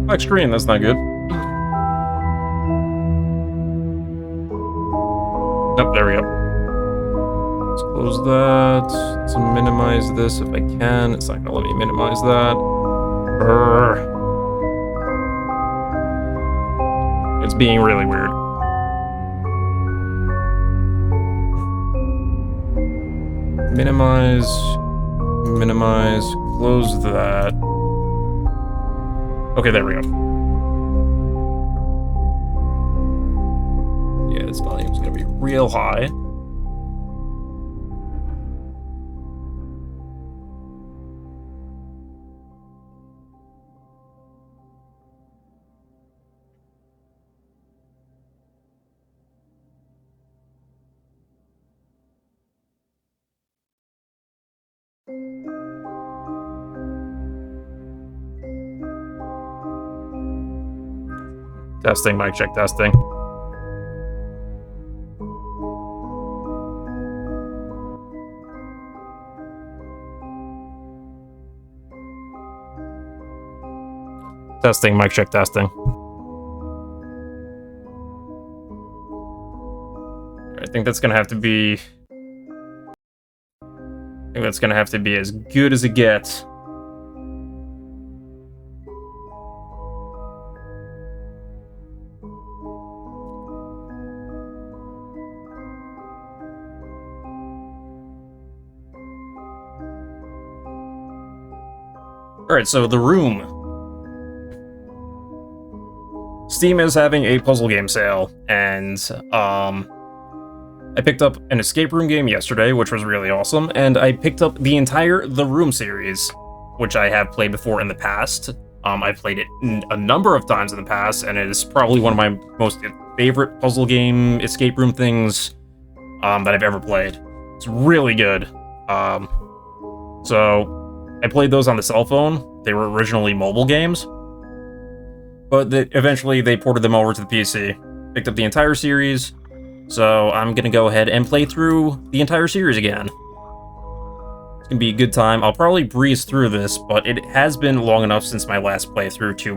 Black screen, that's not good. Nope, there we go. Let's close that. Let's minimize this if I can. It's not gonna let me minimize that. Urgh. It's being really weird. Minimize, close that. Okay, there we go. Yeah, this volume's gonna be real high. Testing, mic check, testing. Testing, mic check, testing. I think that's gonna have to be... I think that's gonna have to be as good as it gets. Alright, so The Room. Steam is having a puzzle game sale, and I picked up an escape room game yesterday, which was really awesome, and I picked up the entire The Room series, which I have played before in the past. I've played it a number of times in the past, and it is probably one of my most favorite puzzle game escape room things that I've ever played. It's really good. So I played those on the cell phone. They were originally mobile games, but eventually they ported them over to the PC. Picked up the entire series, so I'm gonna go ahead and play through the entire series again. It's gonna be a good time. I'll probably breeze through this, but it has been long enough since my last playthrough to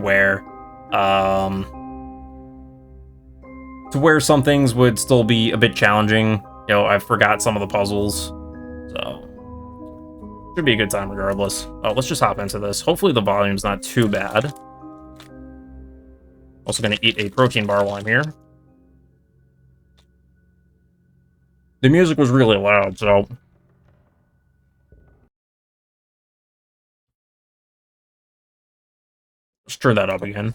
where some things would still be a bit challenging. You know, I forgot some of the puzzles, so should be a good time regardless. Let's just hop into this. Hopefully the volume's not too bad. Also gonna eat a protein bar while I'm here. The music was really loud, so let's turn that up again.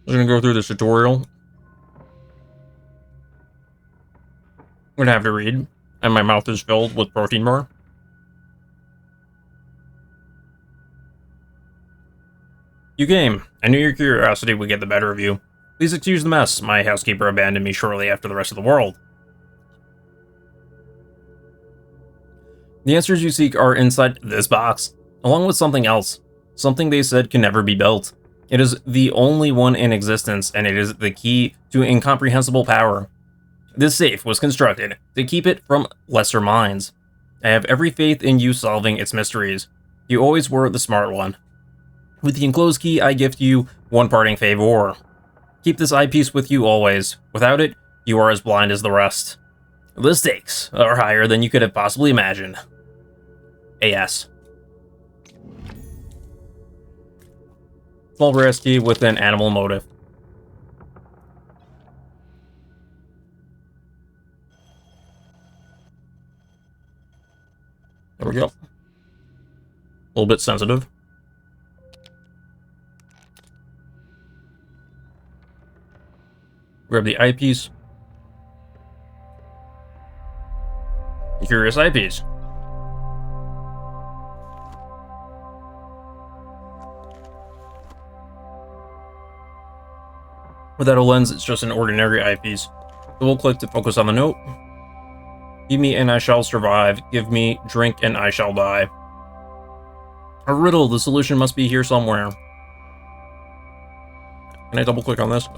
I'm gonna go through this tutorial. I'm gonna have to read, and my mouth is filled with protein bar. You game. I knew your curiosity would get the better of you. Please excuse the mess. My housekeeper abandoned me shortly after the rest of the world. The answers you seek are inside this box, along with something else. Something they said can never be built. It is the only one in existence, and it is the key to incomprehensible power. This safe was constructed to keep it from lesser minds. I have every faith in you solving its mysteries. You always were the smart one. With the enclosed key, I gift you one parting favor. Keep this eyepiece with you always. Without it, you are as blind as the rest. The stakes are higher than you could have possibly imagined. AS. Small rescue with an animal motive. There we go. A little bit sensitive. Grab the eyepiece. Curious eyepiece. Without a lens, it's just an ordinary eyepiece. Double click to focus on the note. Give me and I shall survive. Give me drink and I shall die. A riddle. The solution must be here somewhere. Can I double click on this?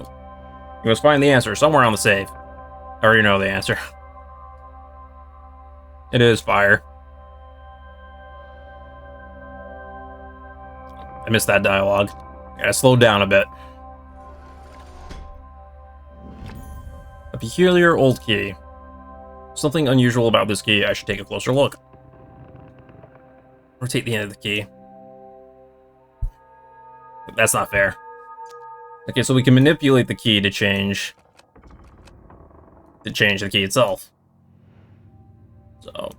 You must find the answer somewhere on the safe. I already know the answer. It is fire. I missed that dialogue. Gotta slow down a bit. A peculiar old key. Something unusual about this key. I should take a closer look. Rotate the end of the key. That's not fair. Okay, so we can manipulate the key to change the key itself. So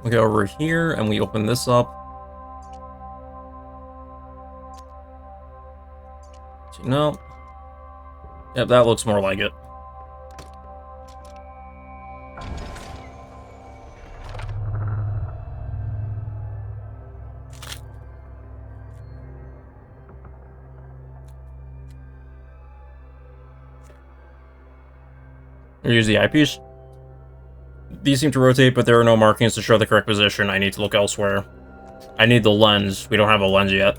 we go over here and we open this up. So, no. Yep, that looks more like it. Use the eyepiece. These seem to rotate, but there are no markings to show the correct position. I need to look elsewhere. I need the lens. We don't have a lens yet.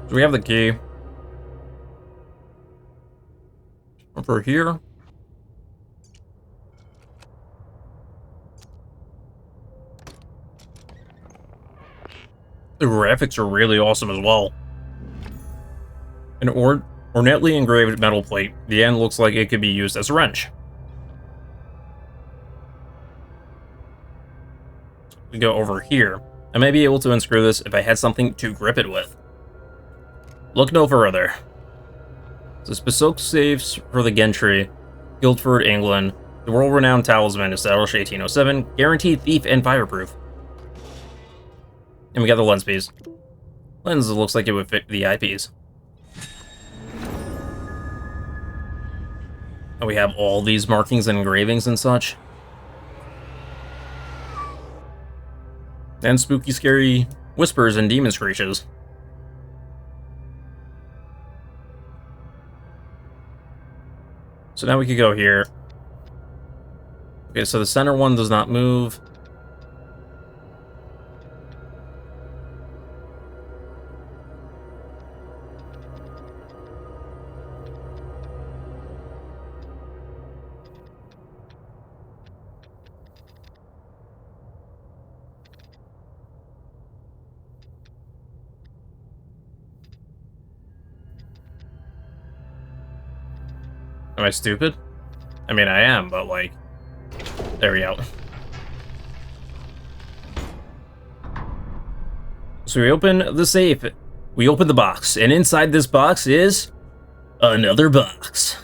So we have the key. Over here. The graphics are really awesome as well. An ornately engraved metal plate. The end looks like it could be used as a wrench. We go over here. I may be able to unscrew this if I had something to grip it with. Look no further. This bespoke safes for the Gentry, Guildford, England. The world-renowned talisman established 1807, guaranteed thief and fireproof. And we got the lens piece. Lens looks like it would fit the eyepiece. And we have all these markings and engravings and such. And spooky, scary whispers and demon screeches. So now we could go here. Okay, so the center one does not move. Am I stupid? I mean, I am, but like... There we go. So we open the safe. We open the box, and inside this box is... another box.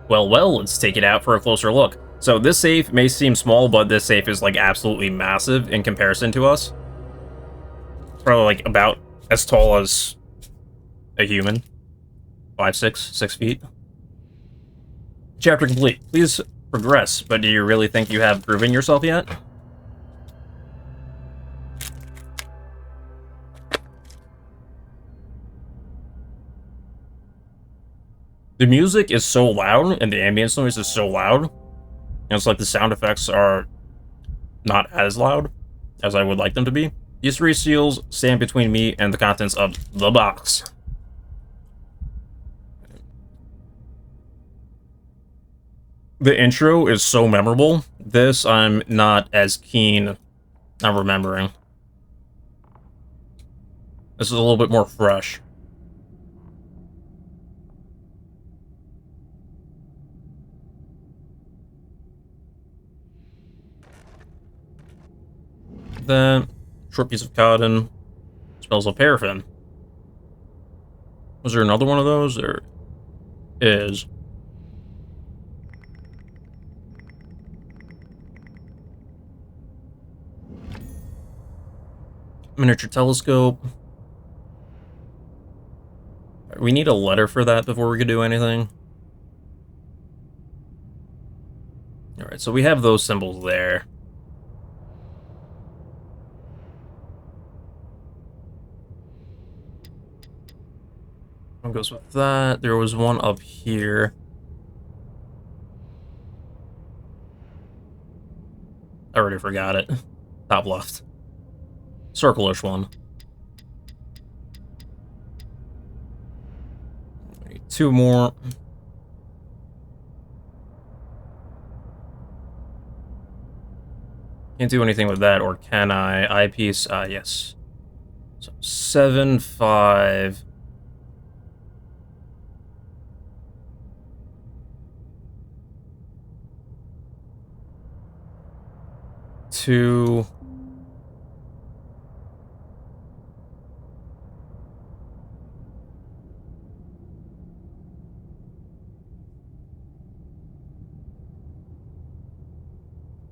Well, let's take it out for a closer look. So this safe may seem small, but this safe is like absolutely massive in comparison to us. It's probably like about as tall as a human. 6 feet. Chapter complete. Please progress, but do you really think you have proven yourself yet? The music is so loud, and the ambience noise is so loud, and it's like the sound effects are not as loud as I would like them to be. These 3 seals stand between me and the contents of the box. The intro is so memorable. This I'm not as keen on remembering. This is a little bit more fresh. Then, short piece of cotton. Smells of paraffin. Was there another one of those? There is. Miniature telescope. We need a letter for that before we could do anything. Alright, so we have those symbols there. One goes with that. There was one up here. I already forgot it. Top left. Circle-ish one. Two more. Can't do anything with that, or can I? Eyepiece, yes. So 7, 5. Two.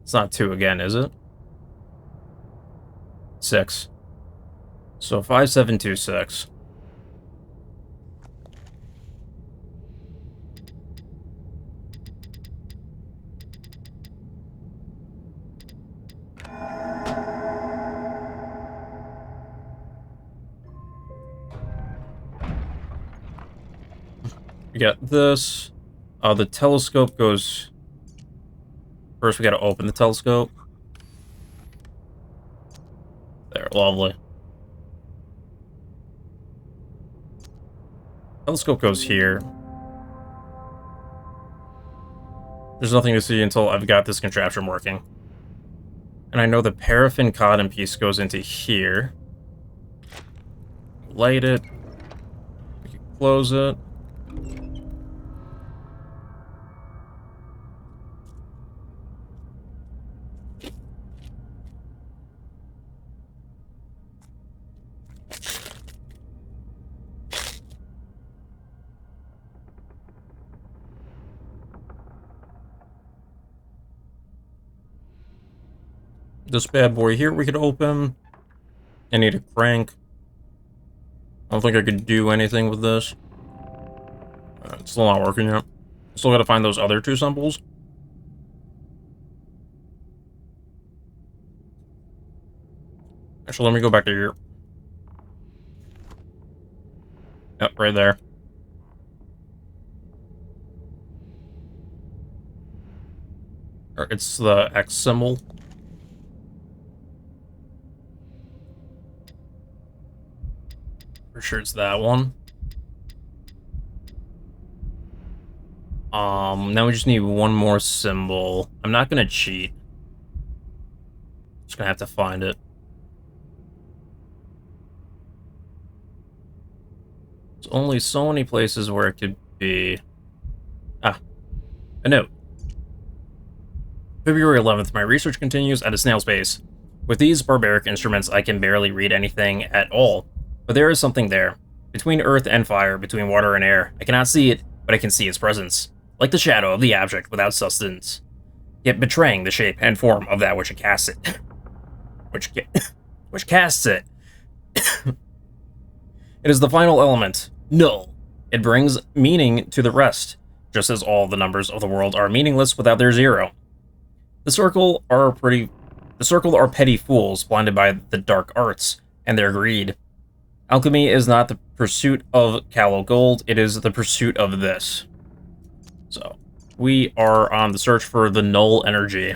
It's not 2 again, is it? 6. So 5, 7, 2, 6. We got this. The telescope goes... First, we gotta open the telescope. There, lovely. Telescope goes here. There's nothing to see until I've got this contraption working. And I know the paraffin cotton piece goes into here. Light it. We can close it. This bad boy here we could open. I need a crank. I don't think I could do anything with this. It's still not working yet. Still gotta find those other 2 symbols. Actually, let me go back to here. Yep, right there. Or it's the X symbol. For sure it's that one. Now we just need one more symbol. I'm not gonna cheat. Just gonna have to find it. There's only so many places where it could be. Ah, a note. February 11th, my research continues at a snail's pace. With these barbaric instruments, I can barely read anything at all. But there is something there. Between earth and fire, between water and air. I cannot see it, but I can see its presence. Like the shadow of the object without sustenance. Yet betraying the shape and form of that which casts it. which casts it. It is the final element. Null. It brings meaning to the rest, just as all the numbers of the world are meaningless without their zero. The circle are petty fools, blinded by the dark arts and their greed. Alchemy is not the pursuit of callow gold, it is the pursuit of this. So, we are on the search for the null energy.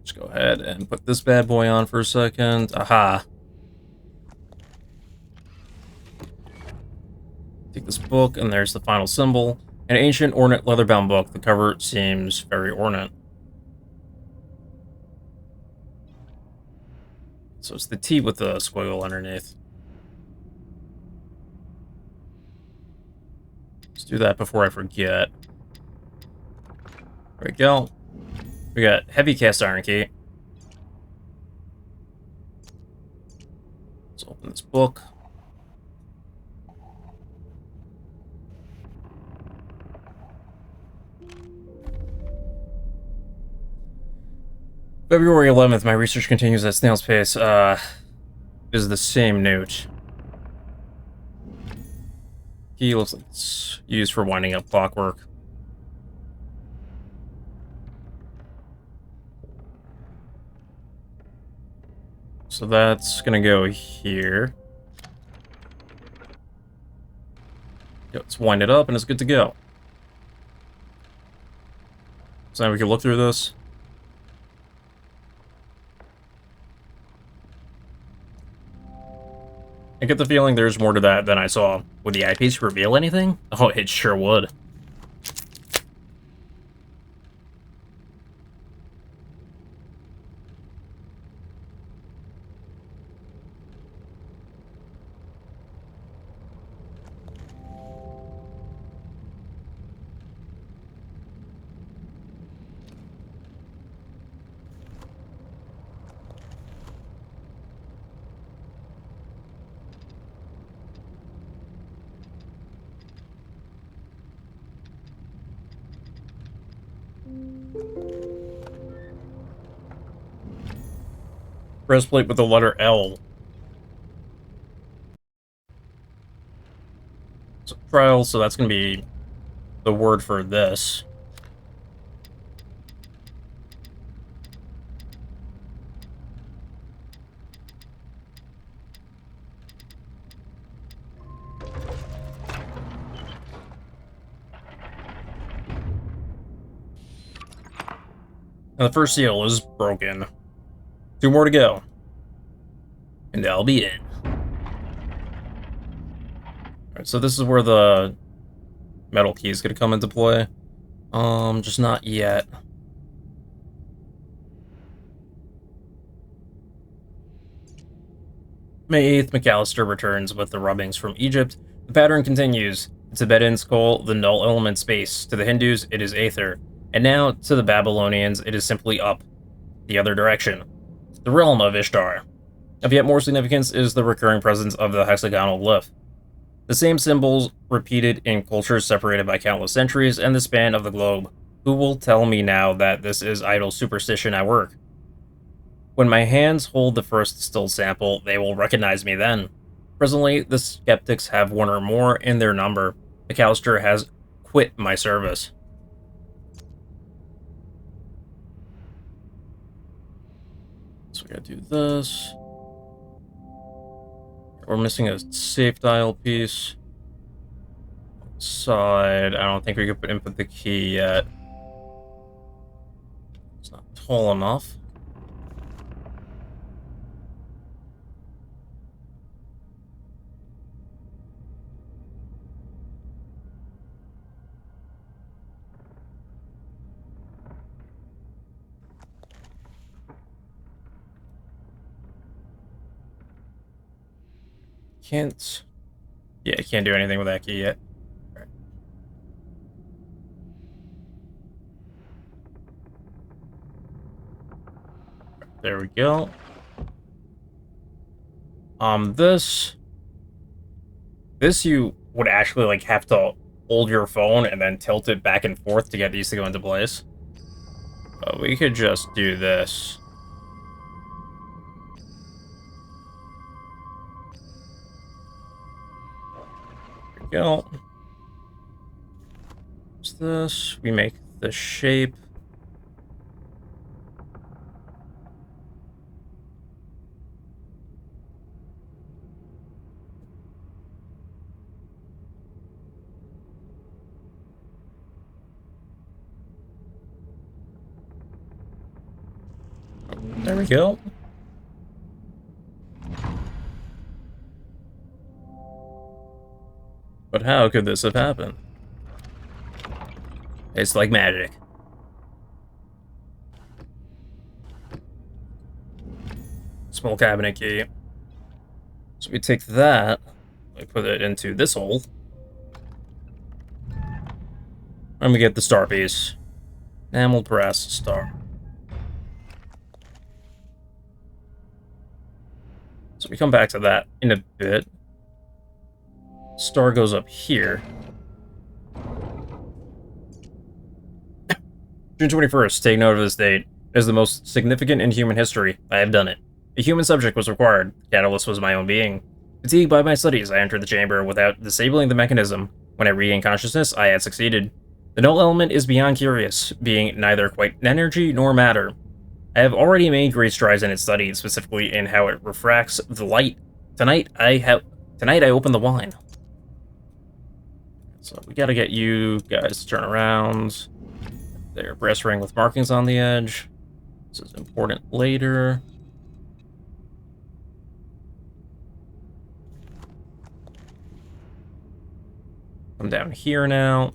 Let's go ahead and put this bad boy on for a second. Aha. Take this book, and there's the final symbol. An ancient, ornate, leather-bound book. The cover seems very ornate. So it's the T with the squiggle underneath. Let's do that before I forget. There we go. We got heavy cast iron key. Let's open this book. February 11th, my research continues at snail's pace. Is the same note. Key looks like it's used for winding up clockwork. So that's gonna go here. Let's wind it up and it's good to go. So now we can look through this. I get the feeling there's more to that than I saw. Would the eyepiece reveal anything? Oh, it sure would. Breastplate with the letter L. So, trial, so that's going to be the word for this. And the first seal is broken. 2 more to go. And I'll be in. Alright, so this is where the metal key is going to come into play. Just not yet. May 8th, McAllister returns with the rubbings from Egypt. The pattern continues. The Tibetans call the null element space. To the Hindus, it is aether. And now, to the Babylonians, it is simply up. The other direction. The realm of Ishtar. Of yet more significance is the recurring presence of the hexagonal glyph. The same symbols repeated in cultures separated by countless centuries and the span of the globe. Who will tell me now that this is idle superstition at work? When my hands hold the first distilled sample, they will recognize me then. Presently, the skeptics have 1 or more in their number. McAllister has quit my service. So we gotta do this. We're missing a safe dial piece. Side, I don't think we could input the key yet. It's not tall enough. Can't... Yeah, I can't do anything with that key yet. Right. There we go. This you would actually, like, have to hold your phone and then tilt it back and forth to get these to go into place. But we could just do this. Go. What's this? We make the shape. There we go. But how could this have happened? It's like magic. Small cabinet key. So we take that, we put it into this hole, and we get the star piece. Enamel brass star. So we come back to that in a bit. Star goes up here. June 21st, take note of this date. It is the most significant in human history. I have done it. A human subject was required. The catalyst was my own being. Fatigued by my studies, I entered the chamber without disabling the mechanism. When I regained consciousness, I had succeeded. The null element is beyond curious, being neither quite energy nor matter. I have already made great strides in its study, specifically in how it refracts the light. Tonight I open the wine. So we gotta get you guys to turn around. Their brass ring with markings on the edge. This is important later. Come down here now.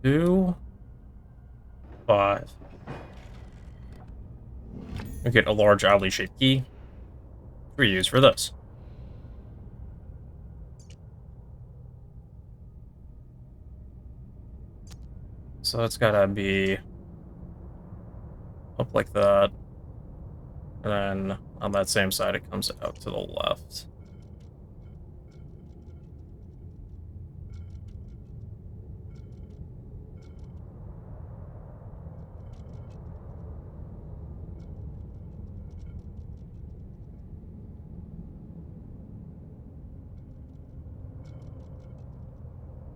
Two, 5. We get a large, oddly shaped key. We use for this. So it's gotta be up like that. And then on that same side, it comes out to the left.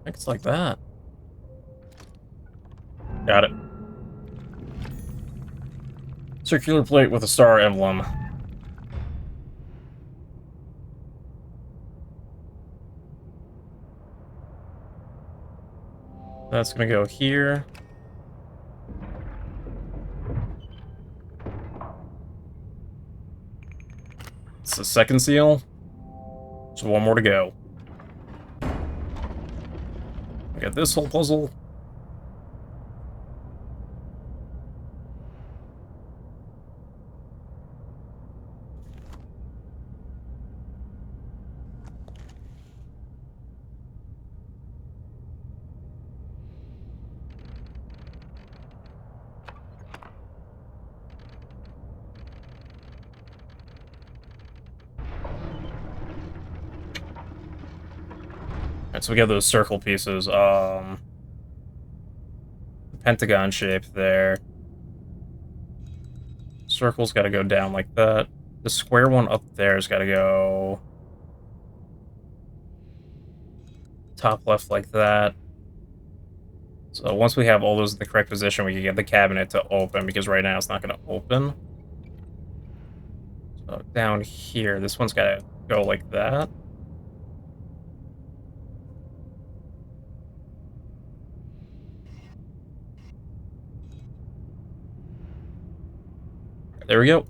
I think it's like that. Got it. Circular plate with a star emblem. That's gonna go here. It's the second seal. So one more to go. We got this whole puzzle. Alright, so we got those circle pieces. Pentagon shape there. Circle's gotta go down like that. The square one up there's gotta go top left like that. So once we have all those in the correct position, we can get the cabinet to open, because right now it's not gonna open. So down here, this one's gotta go like that. There we go.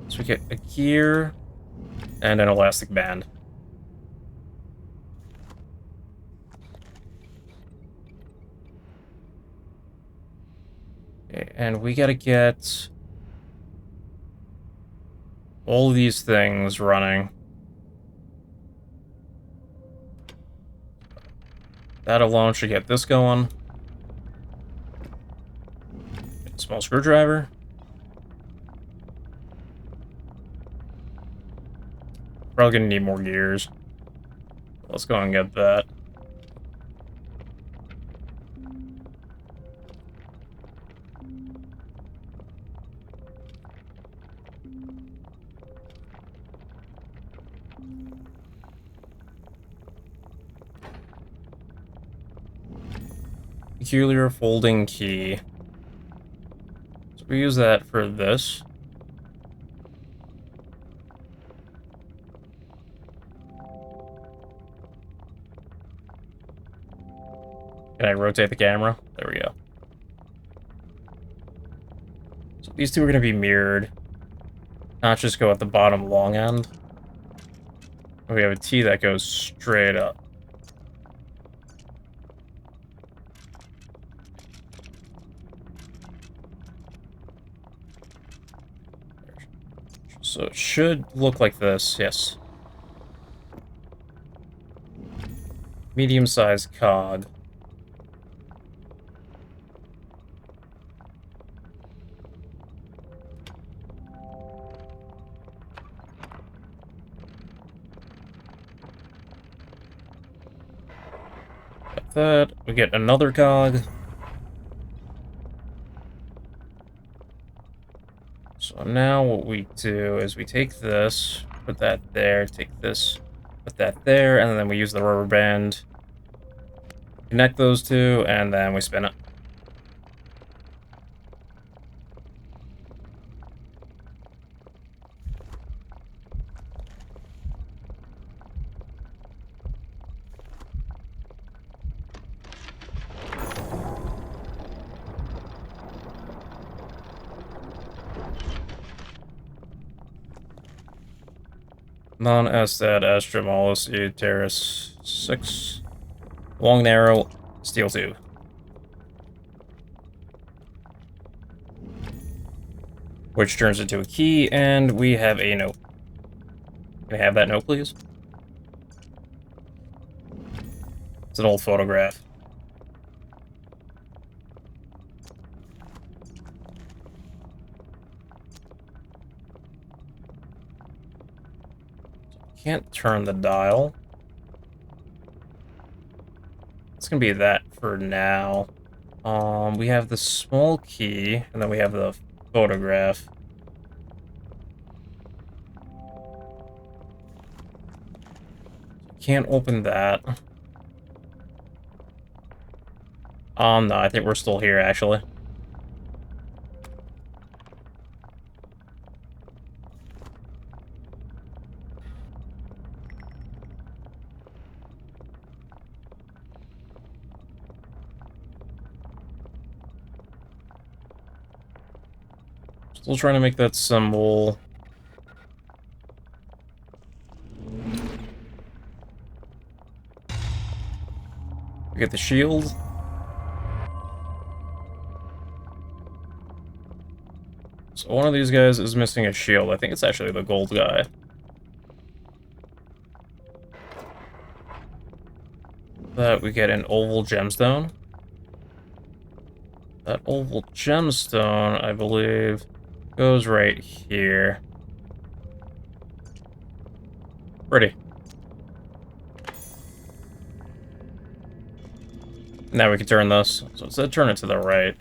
So we get a gear and an elastic band. Okay, and we gotta get all of these things running. That alone should get this going. Small screwdriver. Probably gonna need more gears. Let's go and get that. Peculiar folding key. So we use that for this. Can I rotate the camera? There we go. So these two are going to be mirrored. Not just go at the bottom long end. We have a T that goes straight up. So it should look like this, yes. Medium-sized cog. that. We get another cog. So now what we do is we take this, put that there, take this, put that there, and then we use the rubber band, connect those two, and then we spin it. Non-Estat Astromolus Terrace 6. Long narrow steel tube. Which turns into a key, and we have a note. Can I have that note, please? It's an old photograph. Can't turn the dial. It's gonna be that for now. We have the small key, and then we have the photograph. Can't open that. No, I think we're still here, actually. Still trying to make that symbol. We get the shield. So one of these guys is missing a shield. I think it's actually the gold guy. That we get an oval gemstone. That oval gemstone, I believe, goes right here. Pretty. Now we can turn this. So instead, turn it to the right.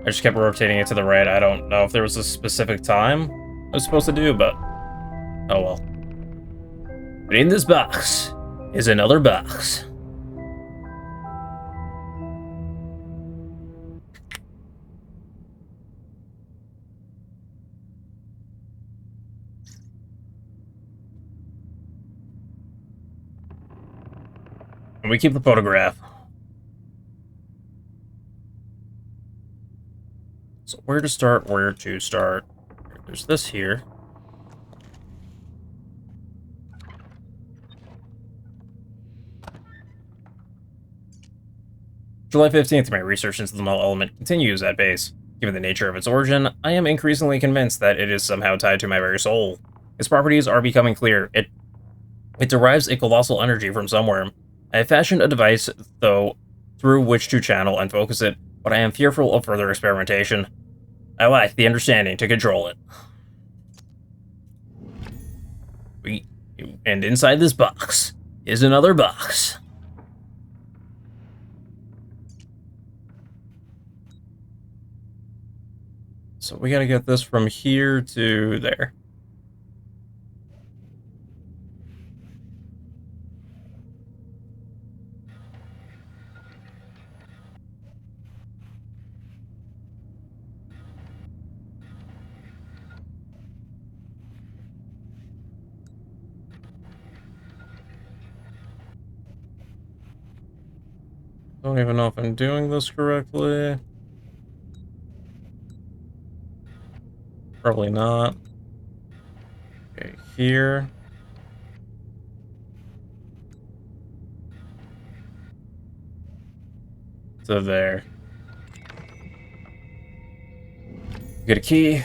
I just kept rotating it to the right. I don't know if there was a specific time I was supposed to do, but oh well. But in this box is another box. And we keep the photograph. So where to start, where to start. There's this here. July 15th, my research into the null element continues at base. Given the nature of its origin, I am increasingly convinced that it is somehow tied to my very soul. Its properties are becoming clear. It derives a colossal energy from somewhere. I have fashioned a device, though, through which to channel and focus it, but I am fearful of further experimentation. I lack the understanding to control it. And inside this box is another box. So we gotta get this from here to there. Don't even know if I'm doing this correctly. Probably not. Okay, here. To there. Get a key.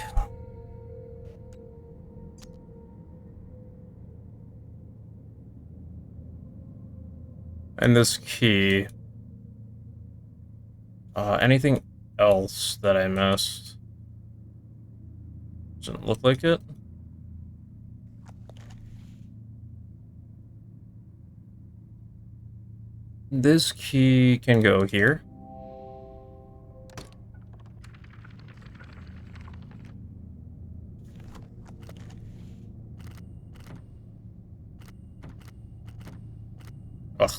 And this key. Anything else that I missed? Doesn't look like it. This key can go here. Ugh.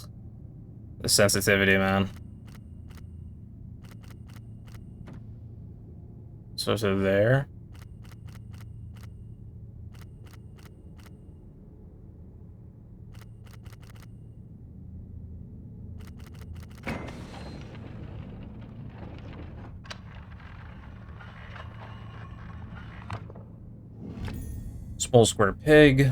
The sensitivity, man. So to there. Small square pig.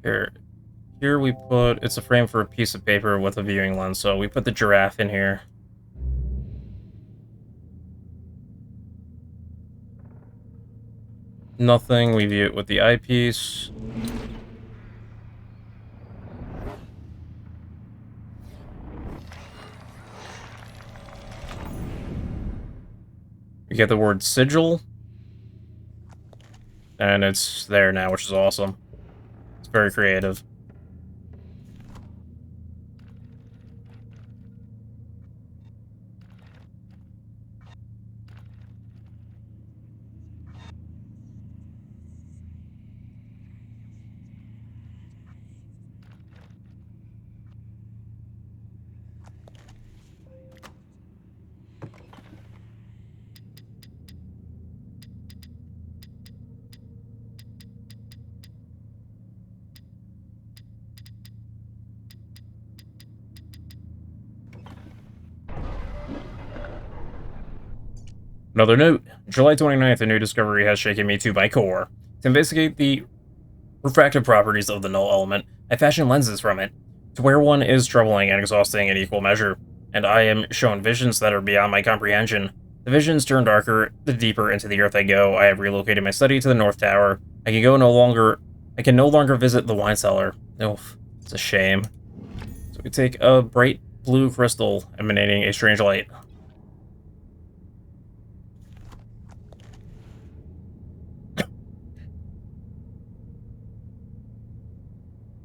Here we put, it's a frame for a piece of paper with a viewing lens, so we put the giraffe in here. Nothing, we view it with the eyepiece. We get the word sigil. And it's there now, which is awesome. It's very creative. Another note, July 29th, a new discovery has shaken me to my core. To investigate the refractive properties of the null element, I fashioned lenses from it. To wear one is troubling and exhausting in equal measure, and I am shown visions that are beyond my comprehension. The visions turn darker the deeper into the earth I go. I have relocated my study to the North Tower. I can no longer visit the wine cellar. Oof, it's a shame. So we take a bright blue crystal emanating a strange light.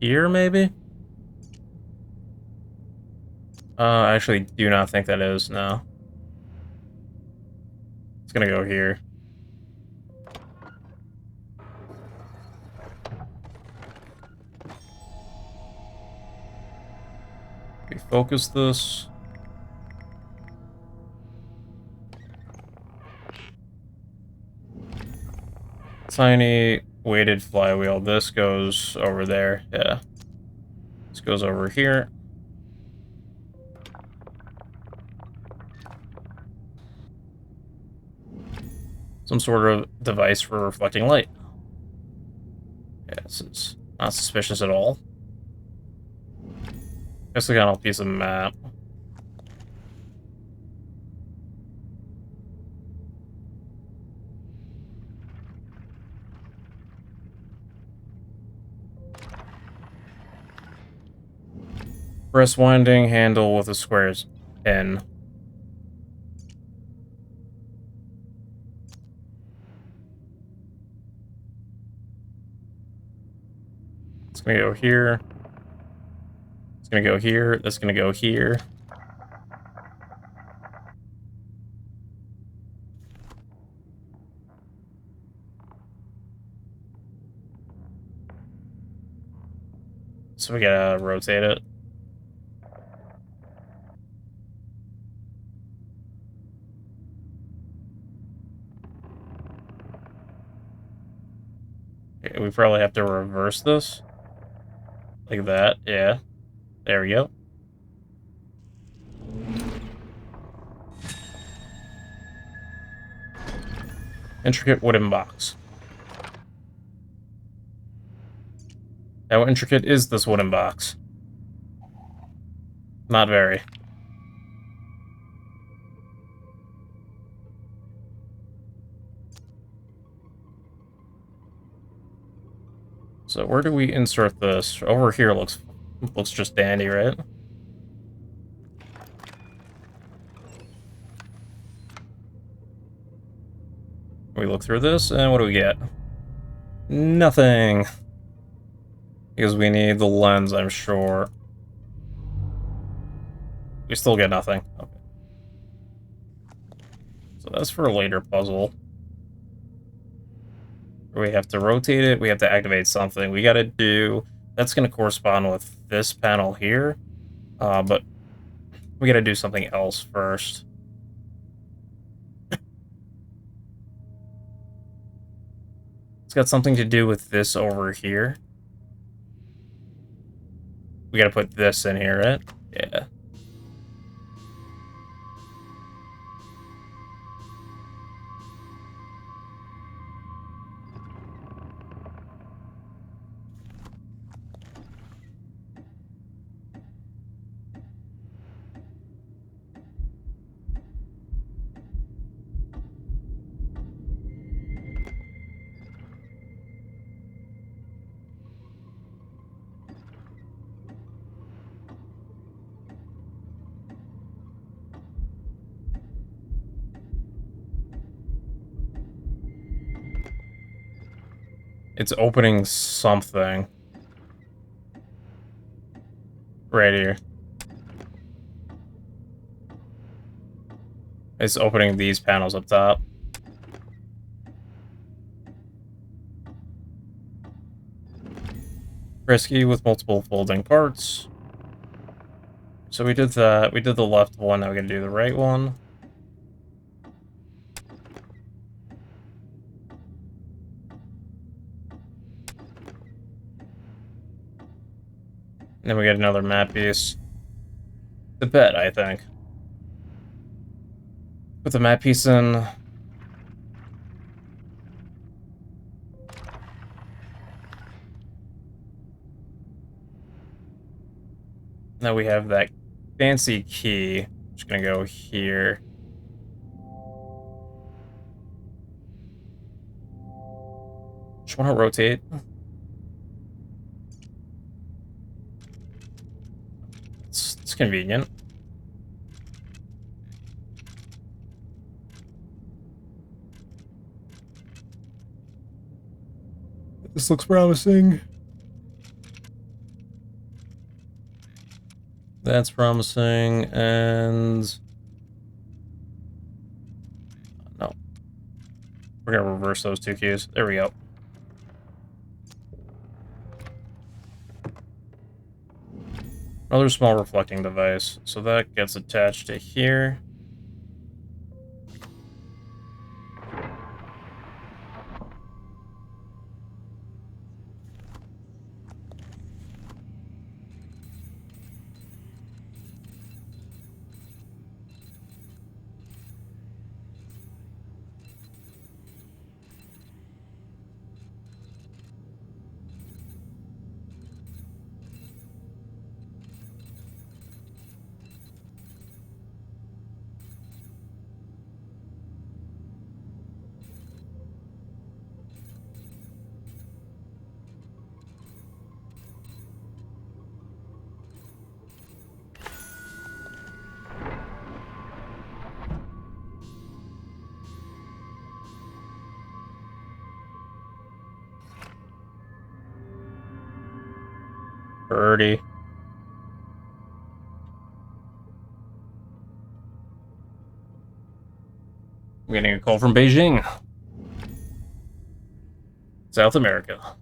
Here, maybe? I actually do not think that is, no. It's gonna go here. We focus this. Tiny weighted flywheel. This goes over there. Yeah. This goes over here. Some sort of device for reflecting light. Yeah, this is not suspicious at all. Just a kind of piece of map. Press winding handle with the squares in. It's gonna go here. It's gonna go here. That's gonna go here. So we gotta rotate it. Okay, we probably have to reverse this. Like that, yeah. There we go. Intricate wooden box. How intricate is this wooden box? Not very. So where do we insert this? Over here looks just dandy, right? We look through this, and what do we get? Nothing. Because we need the lens, I'm sure. We still get nothing. Okay. So that's for a later puzzle. We have to rotate it, we have to activate something. We gotta do... That's gonna correspond with this panel here. But we gotta do something else first. It's got something to do with this over here. We gotta put this in here, right? Yeah. It's opening something. Right here. It's opening these panels up top. Risky with multiple folding parts. So we did that. We did the left one. Now we're gonna do the right one. And then we get another map piece. The bed, I think. Put the map piece in. Now we have that fancy key. Just gonna go here. Just want to rotate. It's convenient. This looks promising. That's promising, and... No. We're gonna reverse those two keys. There we go. Another small reflecting device. So that gets attached to here. Birdie. I'm getting a call from Beijing. South America.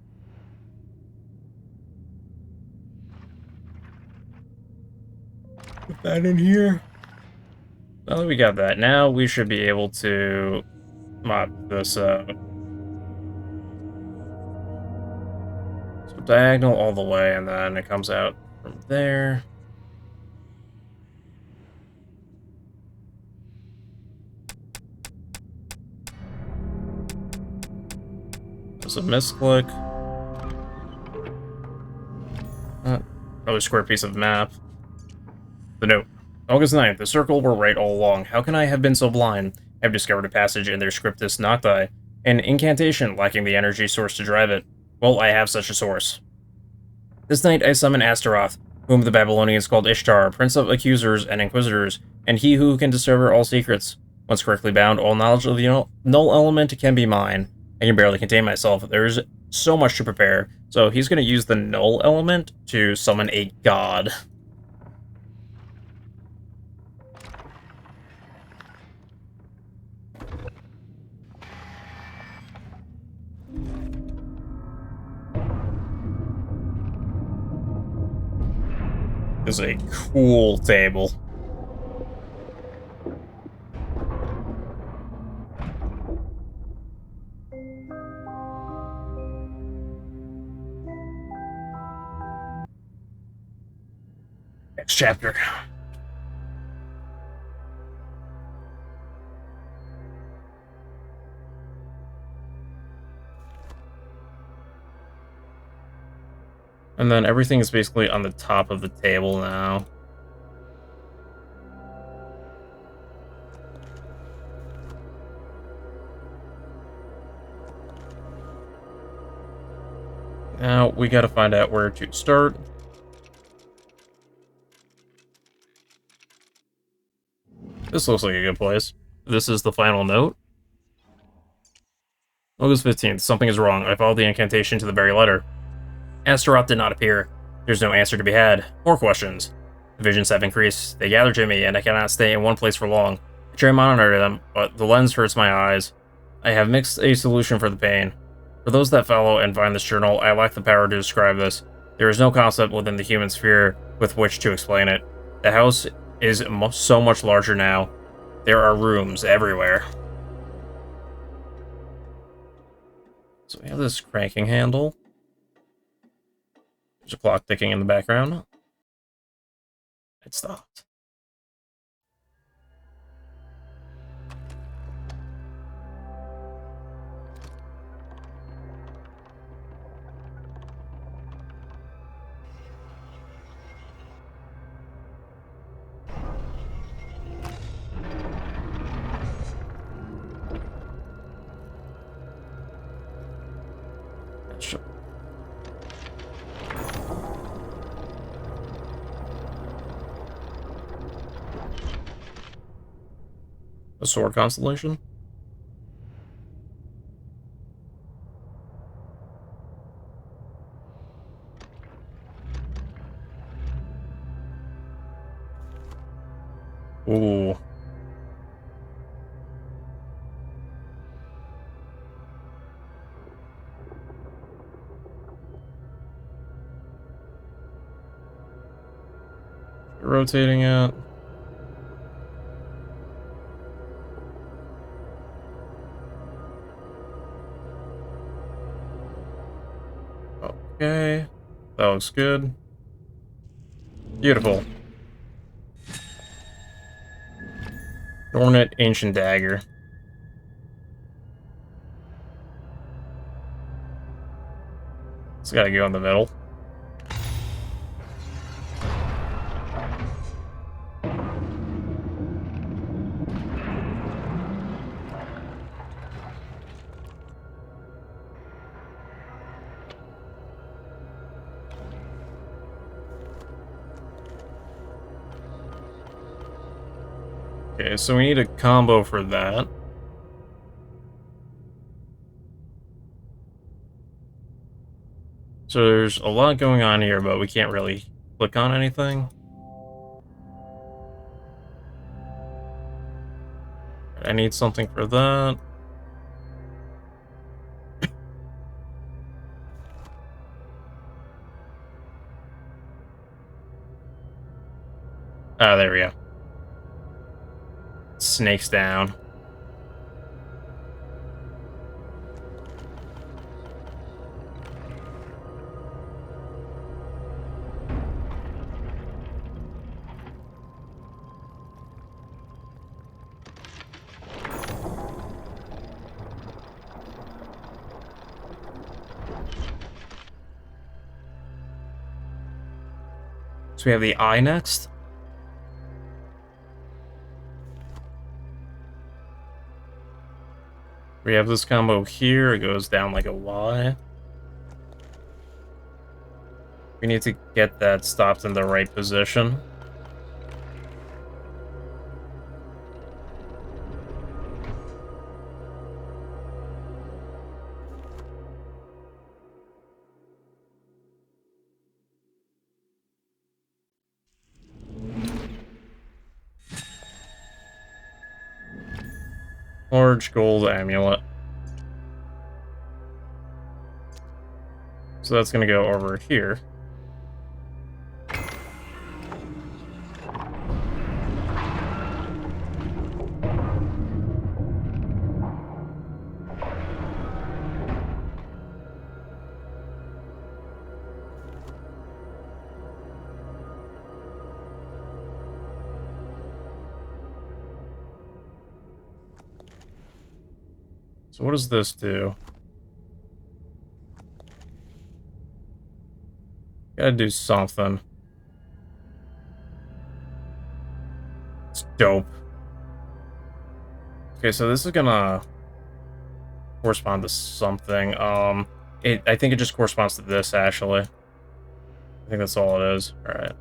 Put that in here. Now that we got that, now we should be able to mod this So diagonal all the way, and then it comes out from there. There's a misclick. Another square piece of map. The note. August 9th. The circle were right all along. How can I have been so blind? I've discovered a passage in their Scriptus Nocti, an incantation lacking the energy source to drive it. Well, I have such a source. This night I summon Astaroth, whom the Babylonians called Ishtar, prince of accusers and inquisitors, and he who can discover all secrets. Once correctly bound, all knowledge of the null element can be mine. I can barely contain myself. There's so much to prepare. So he's going to use the null element to summon a god. This is a cool table. Next chapter. And then everything is basically on the top of the table now. Now we gotta find out where to start. This looks like a good place. This is the final note. August 15th. Something is wrong. I followed the incantation to the very letter. Astaroth did not appear. There's no answer to be had. More questions. The visions have increased. They gather to me, and I cannot stay in one place for long. I try to monitor them, but the lens hurts my eyes. I have mixed a solution for the pain. For those that follow and find this journal, I lack the power to describe this. There is no concept within the human sphere with which to explain it. The house is so much larger now. There are rooms everywhere. So we have this cranking handle. There's a clock ticking in the background. It stopped. Sure. A sword constellation? Ooh. Rotating it. Okay. That looks good. Beautiful. Ornate Ancient Dagger. It's gotta go in the middle. Okay, so we need a combo for that. So there's a lot going on here, but we can't really click on anything. I need something for that. Ah, there we go. Snakes down. So we have the eye next. We have this combo here. It goes down like a Y. We need to get that stopped in the right position. Large gold amulet. So that's gonna go over here. So what does this do? Gotta do something. It's dope. Okay, so this is gonna correspond to something. I think it just corresponds to this, actually. I think that's all it is. Alright.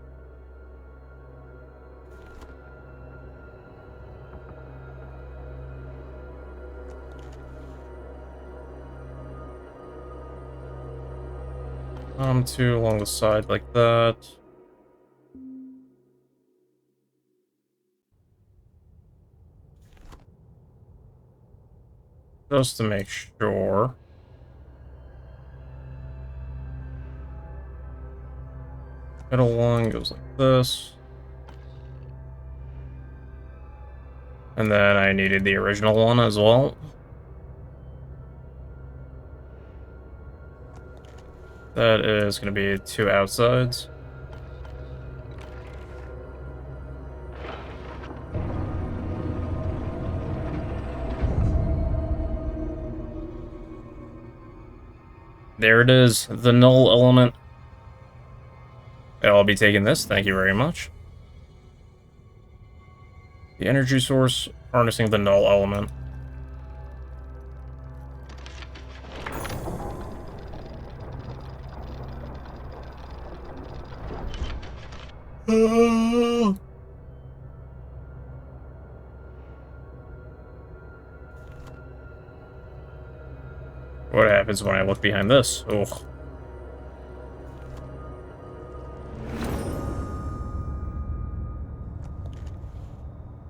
Two along the side like that. Just to make sure. Middle one goes like this. And then I needed the original one as well. That is going to be two outsides. There it is, the null element. I'll be taking this, thank you very much. The energy source, harnessing the null element. What happens when I look behind this? Ugh.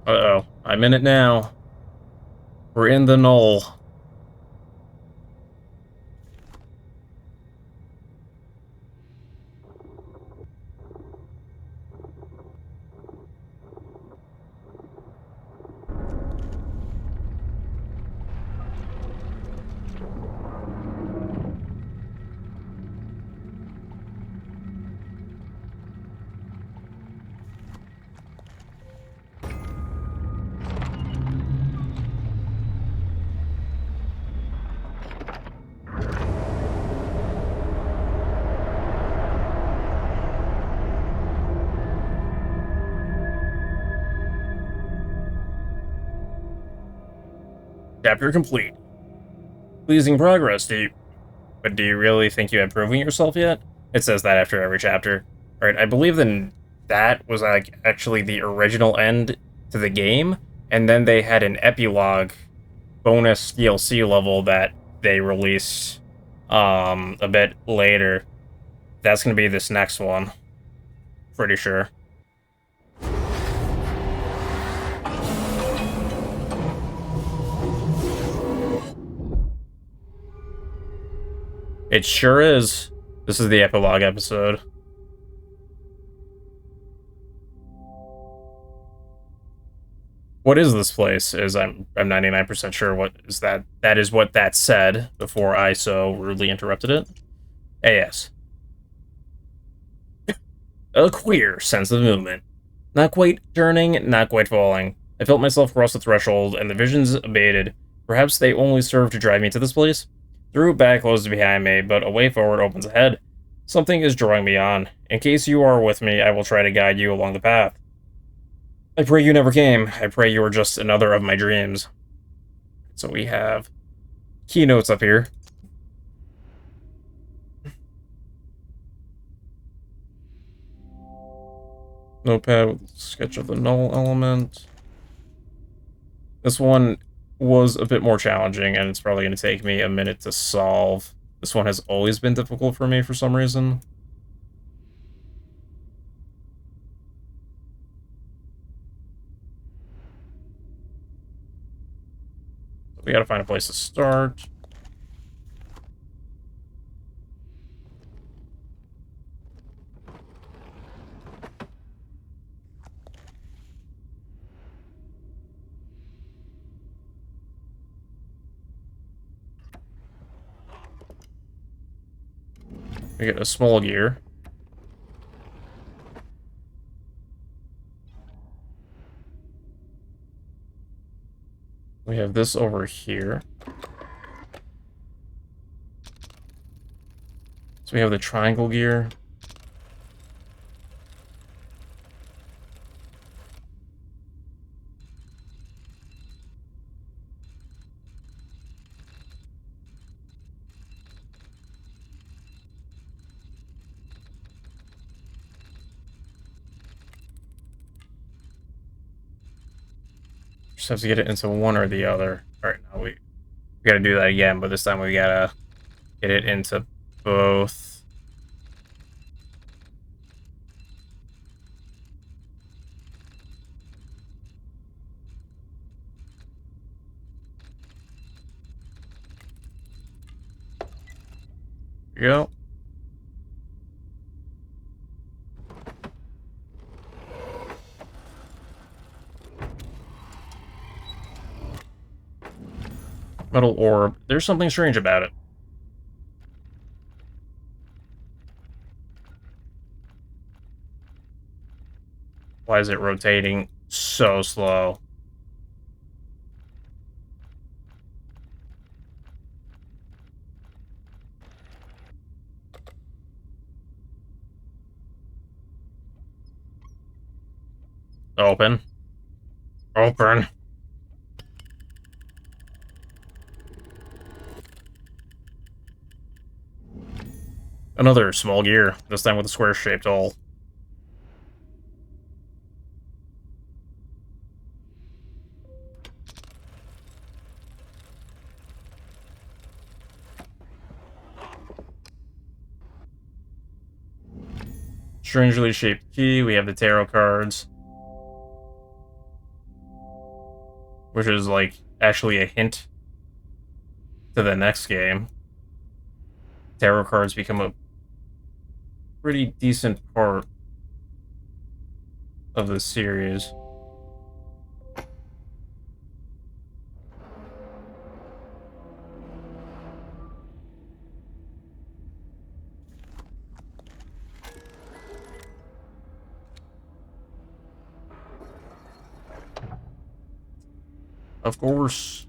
Uh-oh, I'm in it now. We're in the null. Chapter complete. Pleasing progress, but do you really think you have proven yourself yet? It says that after every chapter. Right, I believe that was like actually the original end to the game, and then they had an epilogue bonus DLC level that they released a bit later. That's gonna be this next one. Pretty sure. It sure is. This is the epilogue episode. What is this place? I'm 99% sure what is that. That is what that said before I so rudely interrupted it. AS. A queer sense of movement. Not quite turning, not quite falling. I felt myself cross the threshold, and the visions abated. Perhaps they only served to drive me to this place? The route back closes behind me, but a way forward opens ahead. Something is drawing me on. In case you are with me, I will try to guide you along the path. I pray you never came. I pray you were just another of my dreams. So we have keynotes up here. Notepad with sketch of the null element. This one was a bit more challenging, and it's probably going to take me a minute to solve. This one has always been difficult for me for some reason. We gotta find a place to start. We get a small gear. We have this over here. So we have the triangle gear. Just have to get it into one or the other. Alright, now we gotta do that again, but this time we gotta get it into both. Here we go. Metal orb. There's something strange about it. Why is it rotating so slow? Open. Open. Another small gear, this time with a square-shaped hole. Strangely shaped key, we have the tarot cards. Which is, like, actually a hint to the next game. Tarot cards become a pretty decent part of the series. Of course.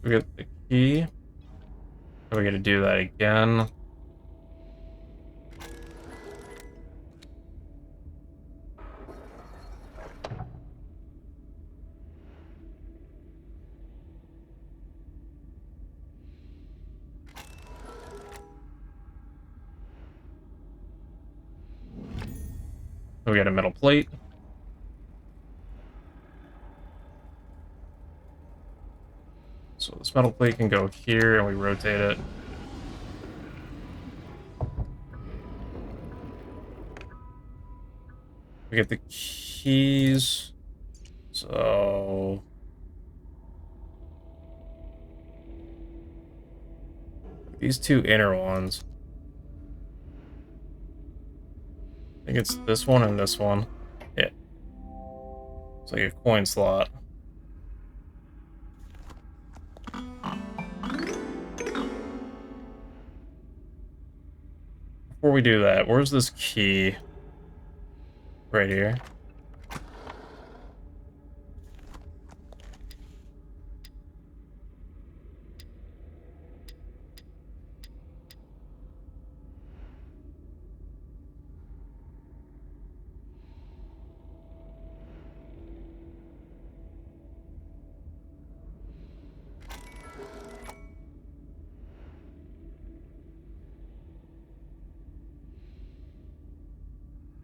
We got the key. We gotta do that again. We got a metal plate. So this metal plate can go here, and we rotate it. We get the keys. So... these two inner ones. I think it's this one and this one. Yeah. It's like a coin slot. Before we do that, where's this key? Right here.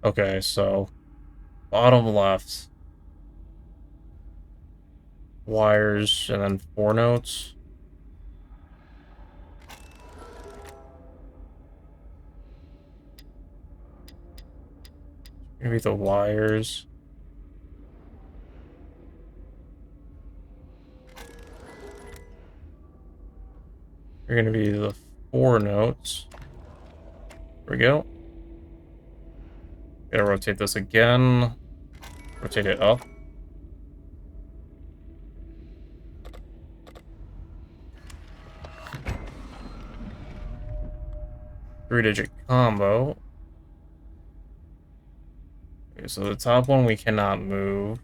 Okay, so bottom left. Wires and then 4 notes. Maybe the wires. Are going to be the 4 notes. There we go. Gotta rotate this again. Rotate it up. Three-digit combo. Okay, so the top one we cannot move.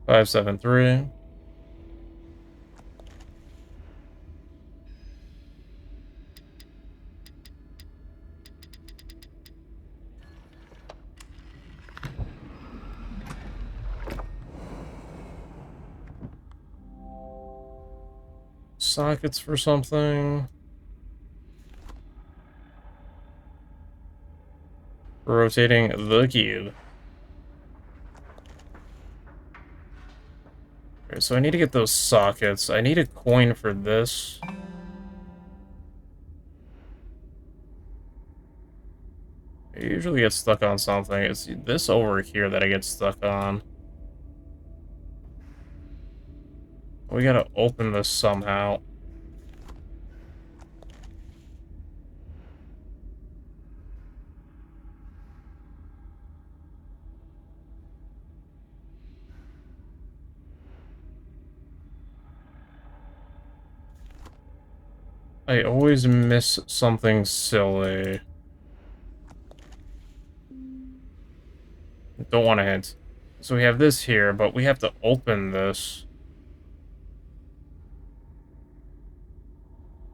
Five, 7, 3. Sockets for something. Rotating the cube. Okay, so I need to get those sockets. I need a coin for this. I usually get stuck on something. It's this over here that I get stuck on. We gotta open this somehow. I always miss something silly. Don't want to hint. So we have this here, but we have to open this.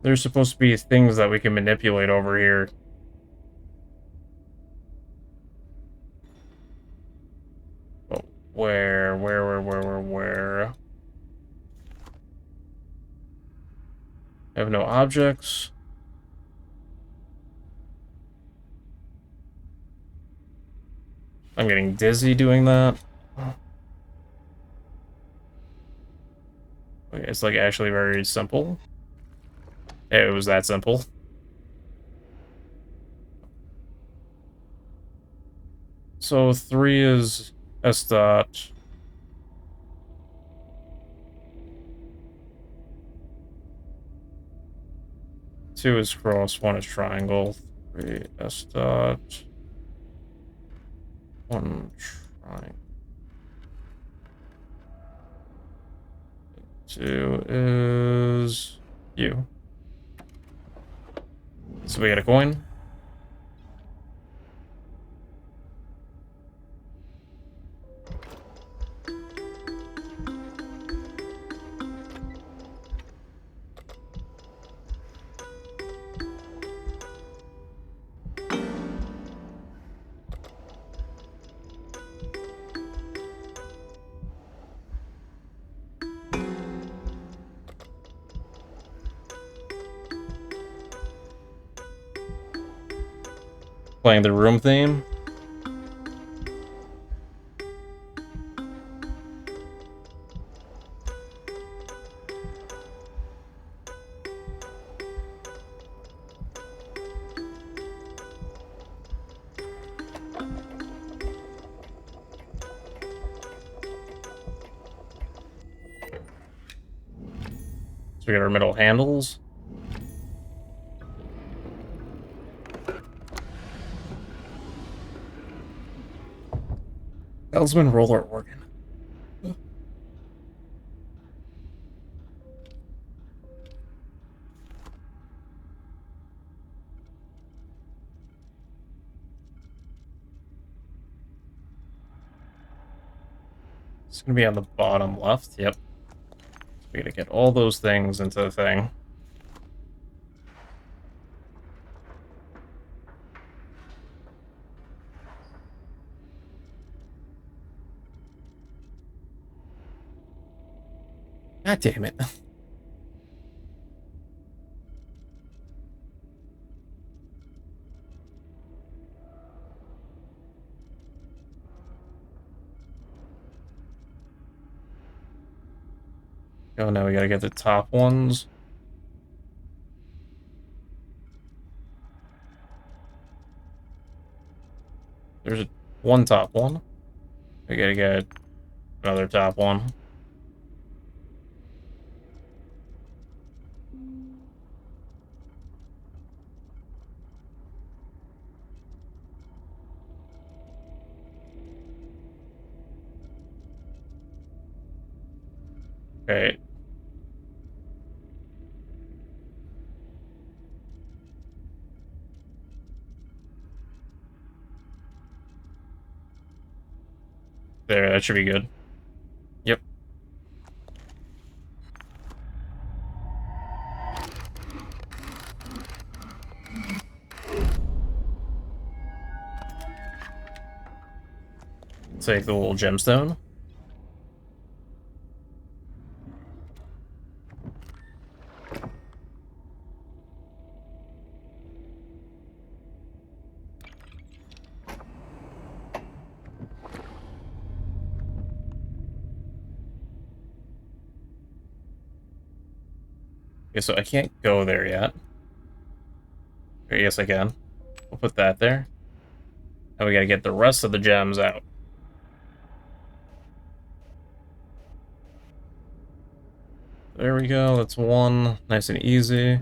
There's supposed to be things that we can manipulate over here. Oh, where? I have no objects. I'm getting dizzy doing that. Okay, it's like actually very simple. It was that simple. So 3 is S dot. Two is cross, 1 is triangle. 3 S dot. 1 triangle. 2 is U. So we got a coin. Playing the room theme. So we got our middle handles. Talisman roller organ. It's gonna be on the bottom left. Yep. So we gotta get all those things into the thing. God damn it. Oh, now we gotta get the top ones. There's one top one. We gotta get another top one. Okay. There, that should be good. Yep. Take the little gemstone. Okay, so I can't go there yet. Okay, yes, I can. We'll put that there. Now we gotta get the rest of the gems out. There we go, that's one. Nice and easy.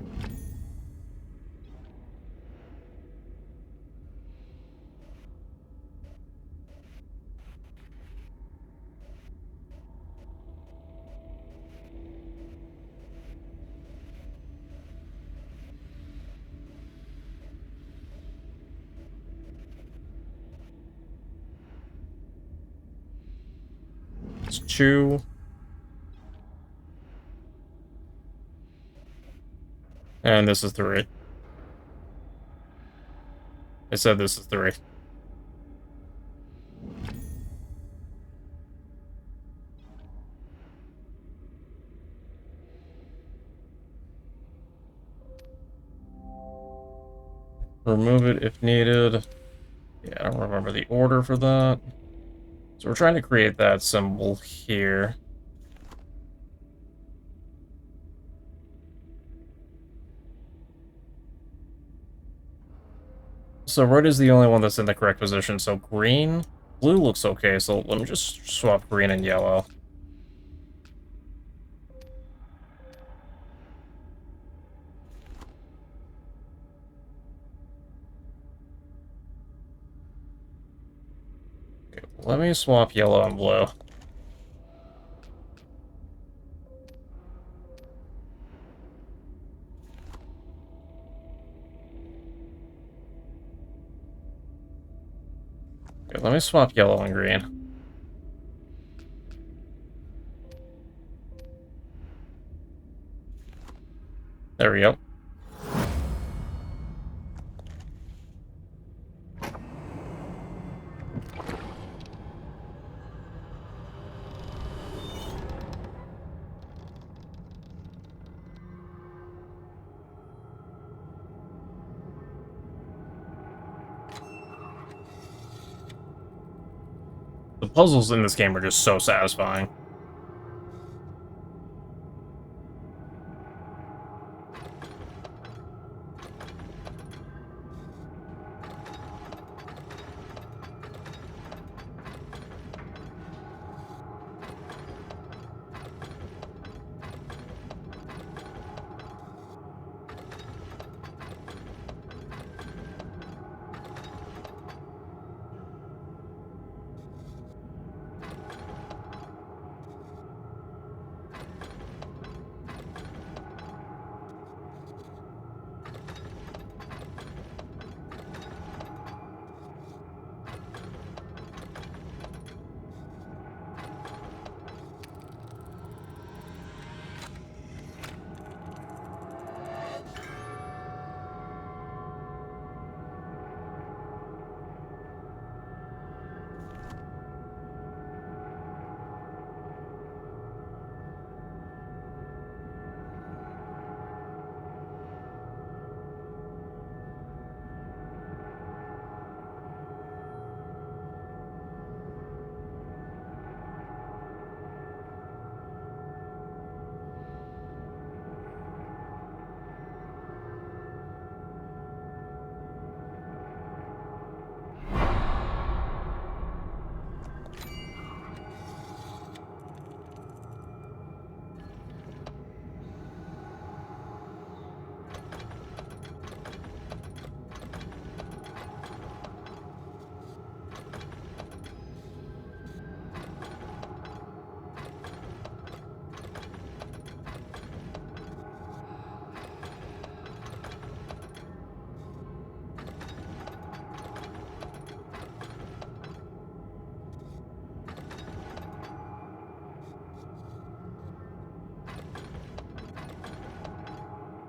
It's two. And this is three. I said this is three. Remove it if needed. Yeah, I don't remember the order for that. So we're trying to create that symbol here. So red is the only one that's in the correct position, so green. Blue looks okay, so let me just swap green and yellow. Okay, let me swap yellow and blue. Okay, let me swap yellow and green. There we go. The puzzles in this game are just so satisfying.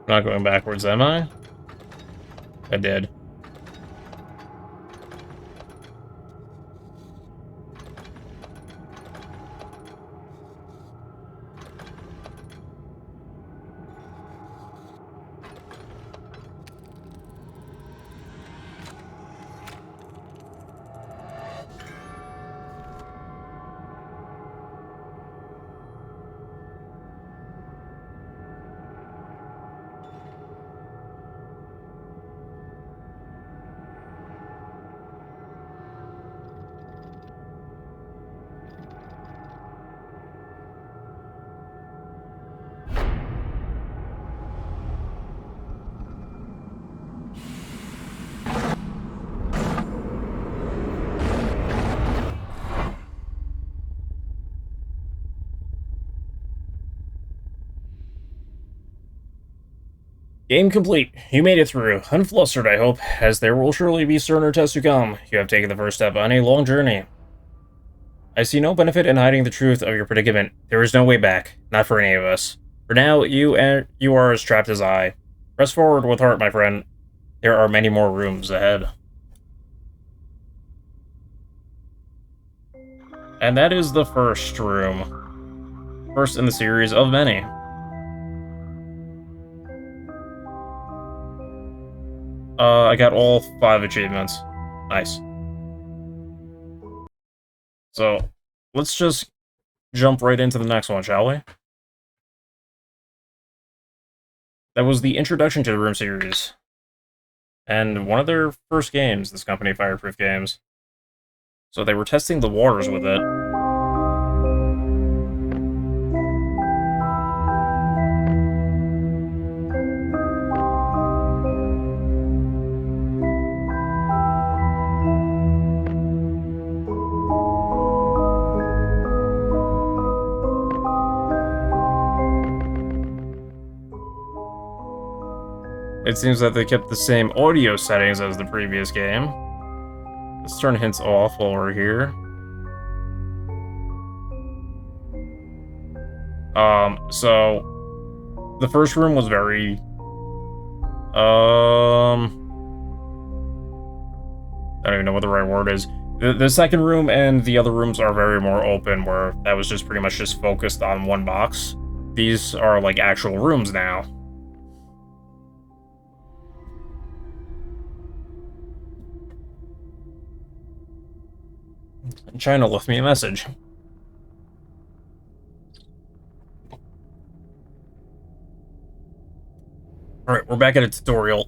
I'm not going backwards, am I? I did. Game complete. You made it through. Unflustered, I hope, as there will surely be sterner tests to come. You have taken the first step on a long journey. I see no benefit in hiding the truth of your predicament. There is no way back. Not for any of us. For now, you are as trapped as I. Press forward with heart, my friend. There are many more rooms ahead. And that is the first room. First in the series of many. I got all 5 achievements. Nice. So, let's just jump right into the next one, shall we? That was the introduction to the Room series. And one of their first games, this company, Fireproof Games. So they were testing the waters with it. It seems that they kept the same audio settings as the previous game. Let's turn hints off while we're here. So the first room was very I don't even know what the right word is. The second room and the other rooms are very more open, where that was just pretty much just focused on one box. These are like actual rooms now. China left me a message. Alright, we're back at a tutorial.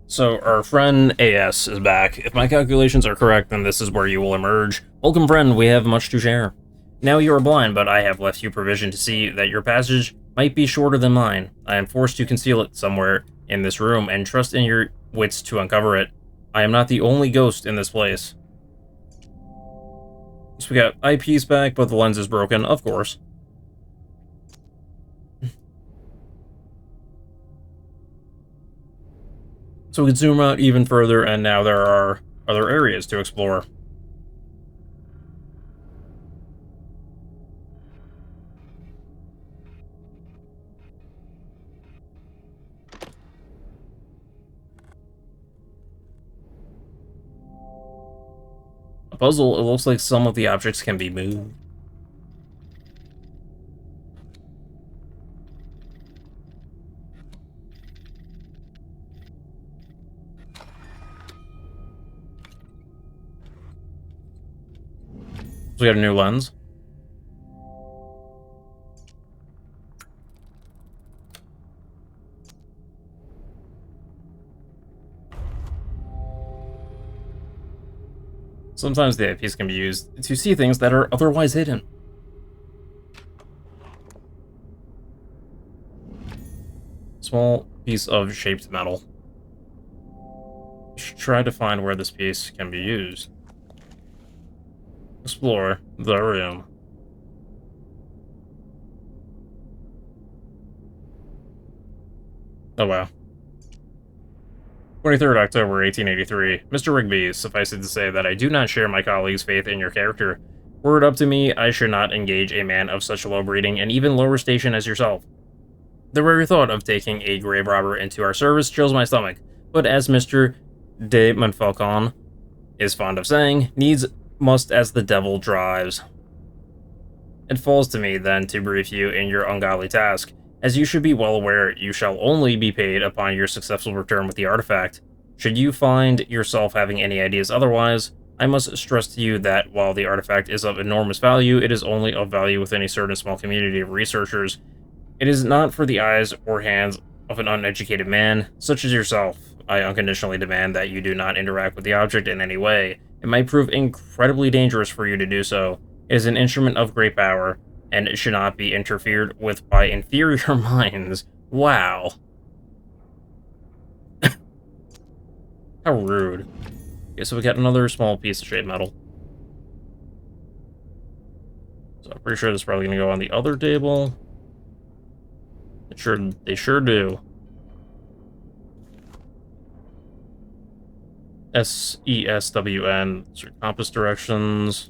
So, our friend AS is back. If my calculations are correct, then this is where you will emerge. Welcome, friend, we have much to share. Now you are blind, but I have left you provision to see that your passage might be shorter than mine. I am forced to conceal it somewhere in this room, and trust in your wits to uncover it. I am not the only ghost in this place. So we got eyepiece back, but the lens is broken, of course. So we can zoom out even further, and now there are other areas to explore. A puzzle, it looks like some of the objects can be moved. So we got a new lens. Sometimes the eyepiece can be used to see things that are otherwise hidden. Small piece of shaped metal. You should try to find where this piece can be used. Explore the room. Oh wow. 23rd October, 1883. Mr. Rigby, suffice it to say that I do not share my colleagues' faith in your character. Were it up to me, I should not engage a man of such low breeding and even lower station as yourself. The very thought of taking a grave robber into our service chills my stomach, but as Mr. de Montfaucon is fond of saying, needs must as the devil drives. It falls to me, then, to brief you in your ungodly task. As you should be well aware, you shall only be paid upon your successful return with the artifact. Should you find yourself having any ideas otherwise, I must stress to you that while the artifact is of enormous value, it is only of value within a certain small community of researchers. It is not for the eyes or hands of an uneducated man, such as yourself. I unconditionally demand that you do not interact with the object in any way. It might prove incredibly dangerous for you to do so. It is an instrument of great power, and it should not be interfered with by inferior minds. Wow. How rude. Okay, so we got another small piece of shade metal. So I'm pretty sure this is probably going to go on the other table. They sure do. SESWN, those are compass directions.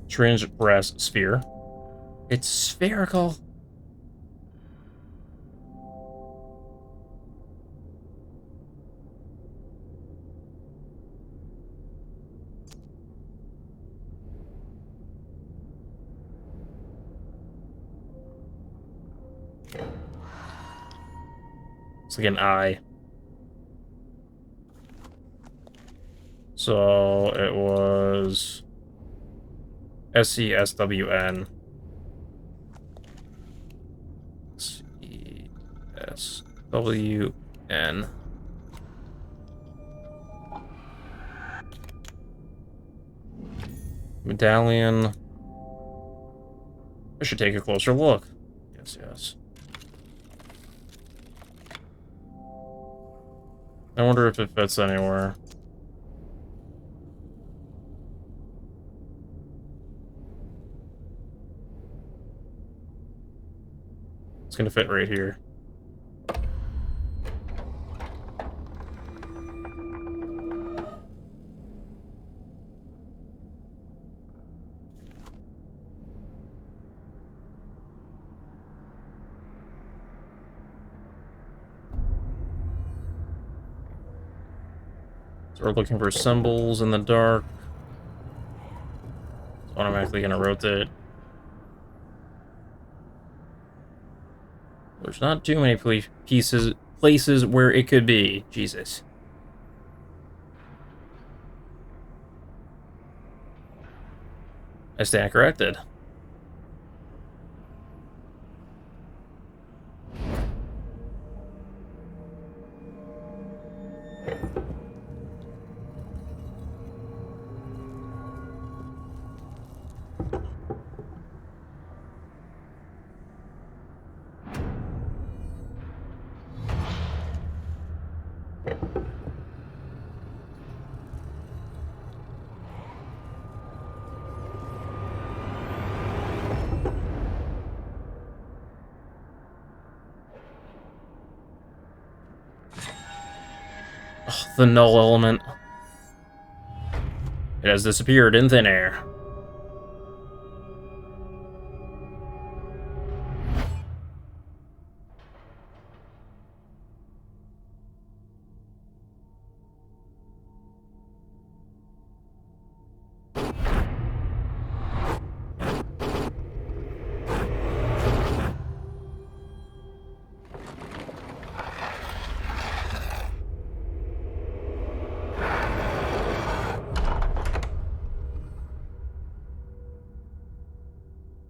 Strange brass sphere. It's spherical. It's like an eye. So it was SESWN. SESWN. Medallion. I should take a closer look. Yes. I wonder if it fits anywhere. It's gonna fit right here. So we're looking for symbols in the dark. It's automatically gonna rotate. There's not too many places where it could be. Jesus. I stand corrected. Oh, the null element. It has disappeared in thin air.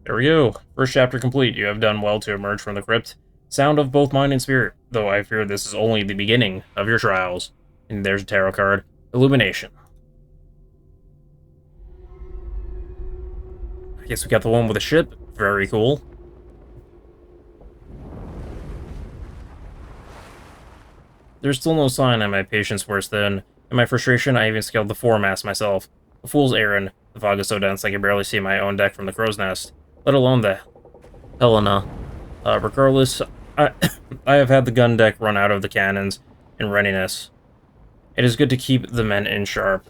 There we go. First chapter complete. You have done well to emerge from the crypt. Sound of both mind and spirit, though I fear this is only the beginning of your trials. And there's a tarot card. Illumination. I guess we got the one with a ship. Very cool. There's still no sign that my patience wears thin. In my frustration, I even scaled the foremast myself. A fool's errand. The fog is so dense I can barely see my own deck from the crow's nest, let alone the Helena. Regardless, I, I have had the gun deck run out of the cannons in readiness. It is good to keep the men in sharp.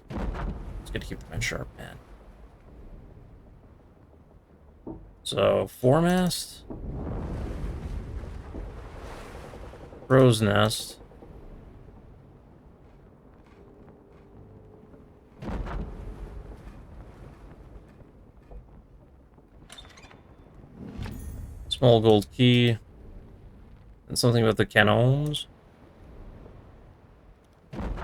It's good to keep the men sharp, man. So, foremast. Crow's nest. Small gold key. And something about the cannons. The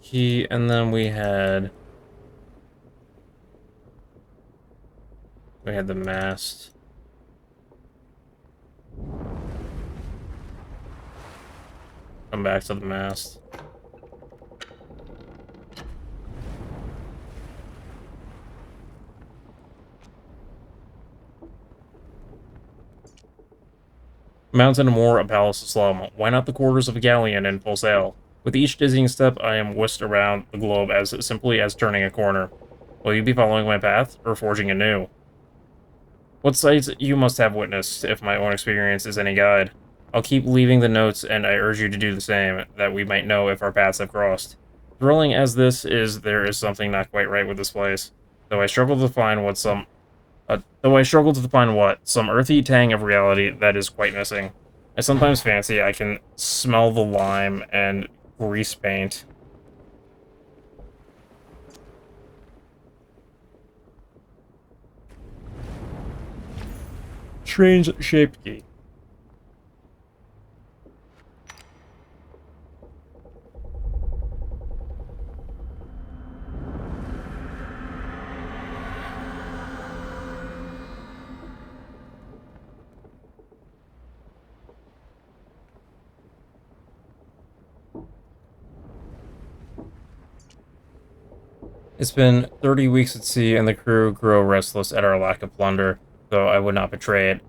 key, and then we had the mast. Come back to the mast. Mountain and more, a palace of slum. Why not the quarters of a galleon in full sail? With each dizzying step, I am whisked around the globe as simply as turning a corner. Will you be following my path, or forging anew? What sights you must have witnessed, if my own experience is any guide. I'll keep leaving the notes, and I urge you to do the same, that we might know if our paths have crossed. Thrilling as this is, there is something not quite right with this place. Though I struggle to find some earthy tang of reality that is quite missing. I sometimes fancy I can smell the lime and grease paint. Strange shaped key. It's been 30 weeks at sea, and the crew grow restless at our lack of plunder, though I would not betray it.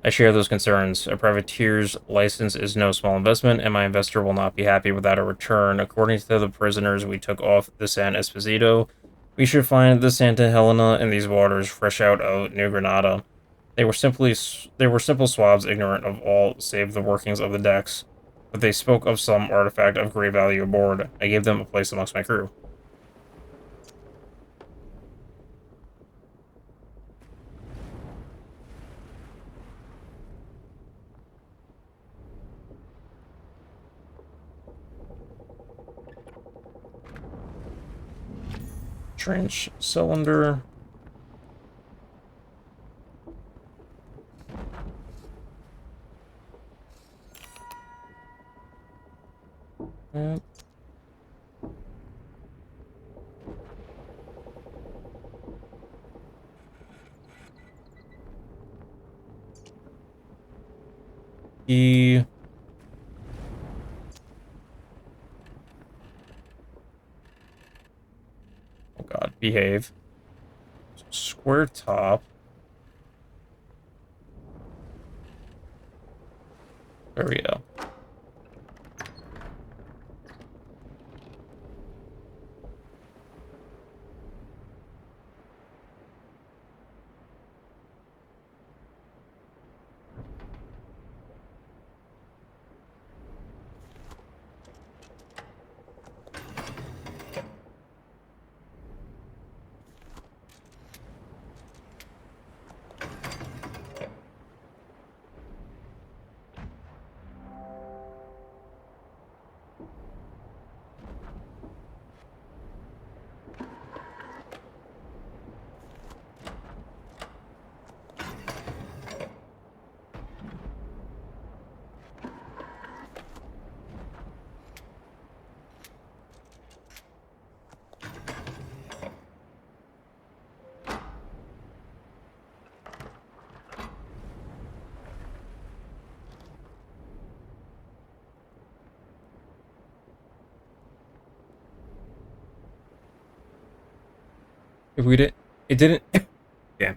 I share those concerns. A privateer's license is no small investment, and my investor will not be happy without a return. According to the prisoners we took off the San Esposito, we should find the Santa Helena in these waters, fresh out of New Granada. They were simple swabs, ignorant of all save the workings of the decks, but they spoke of some artifact of great value aboard. I gave them a place amongst my crew. Trench cylinder. Yep. E. Oh god, behave. Square top. There we go. If we did, it didn't. Yeah.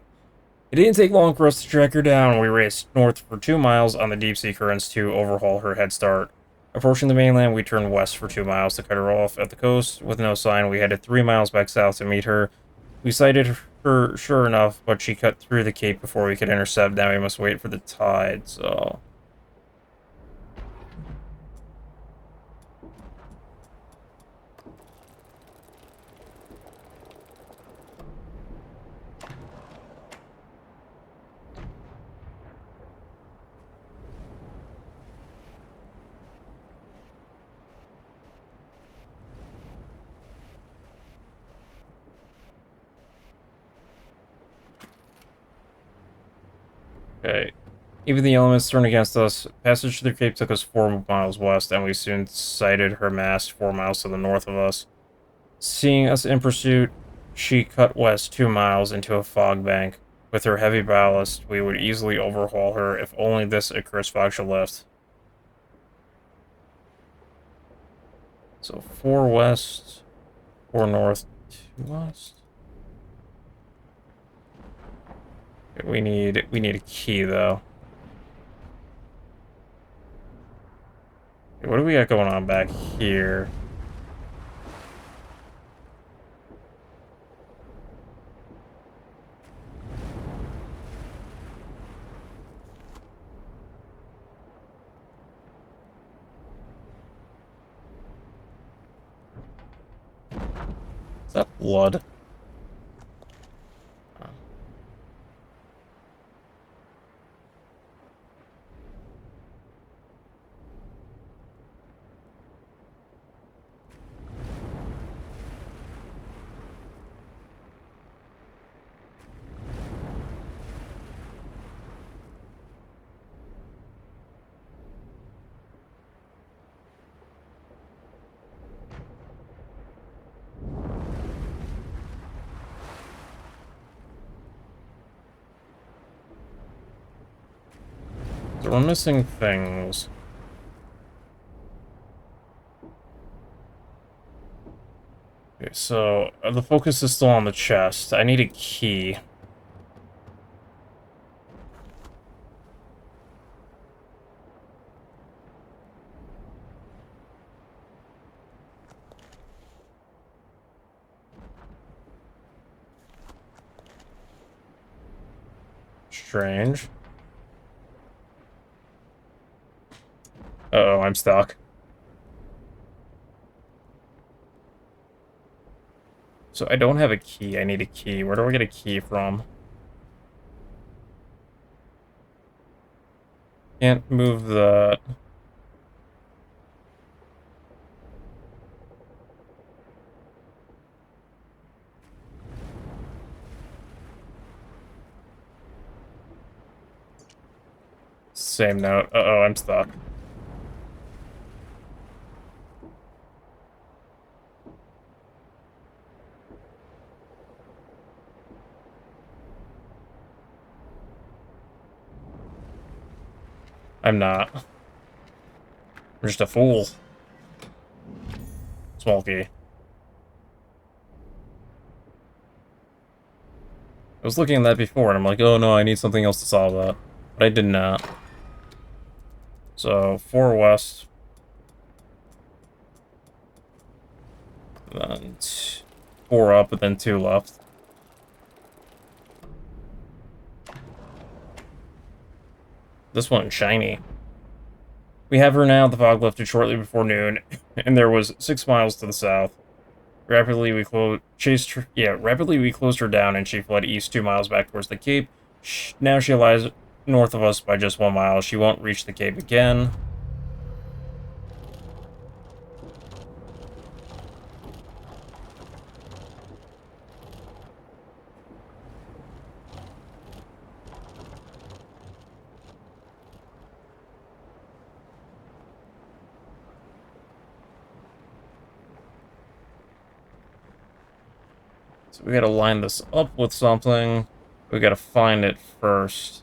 It didn't take long for us to track her down. We raced north for 2 miles on the deep sea currents to overhaul her head start. Approaching the mainland, we turned west for 2 miles to cut her off at the coast. With no sign, we headed 3 miles back south to meet her. We sighted her, sure enough, but she cut through the cape before we could intercept. Now we must wait for the tide, so... Okay. Even the elements turned against us. Passage through the cape took us 4 miles west, and we soon sighted her mast 4 miles to the north of us. Seeing us in pursuit, she cut west 2 miles into a fog bank. With her heavy ballast, we would easily overhaul her if only this accursed fog should lift. So 4 west, 4 north, 2 west. Okay, we need a key though. Okay, what do we got going on back here? Is that blood? So we're missing things. Okay, so the focus is still on the chest. I need a key. Strange. Uh-oh, I'm stuck. So I don't have a key. I need a key. Where do I get a key from? Can't move that. Same note. Uh-oh, I'm stuck. I'm not. I'm just a fool. Small key. I was looking at that before, and I'm like, oh no, I need something else to solve that. But I did not. So, 4 west. Then 4 up, and then 2 left. This one's shiny. We have her now. The fog lifted shortly before noon, and there was 6 miles to the south. Rapidly we closed her down, and she fled east 2 miles back towards the cape. Now she lies north of us by just 1 mile. She won't reach the cape again. So we gotta line this up with something. We gotta find it first.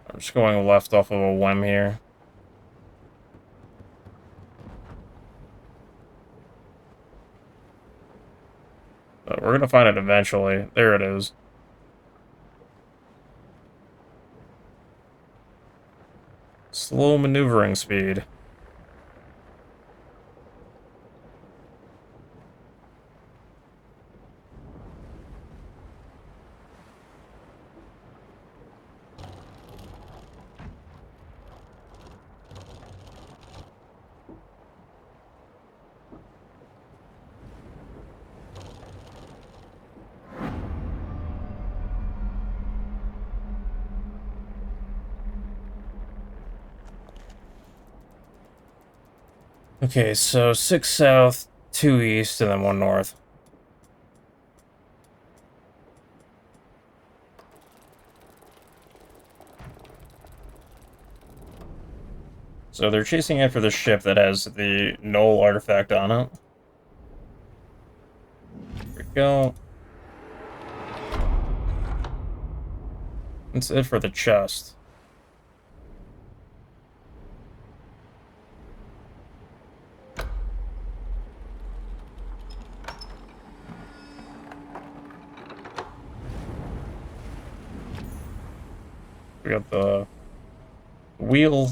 I'm just going left off of a whim here. But we're gonna find it eventually. There it is. Slow maneuvering speed. Okay, so 6 south, 2 east, and then 1 north. So they're chasing after the ship that has the null artifact on it. Here we go. That's it for the chest. We got the wheel.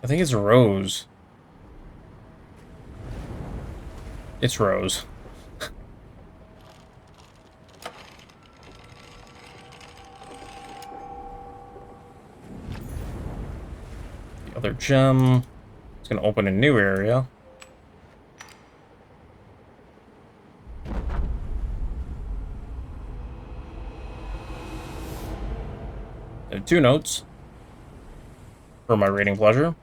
I think it's Rose. It's Rose. The other gem. It's gonna open a new area. Two notes for my reading pleasure.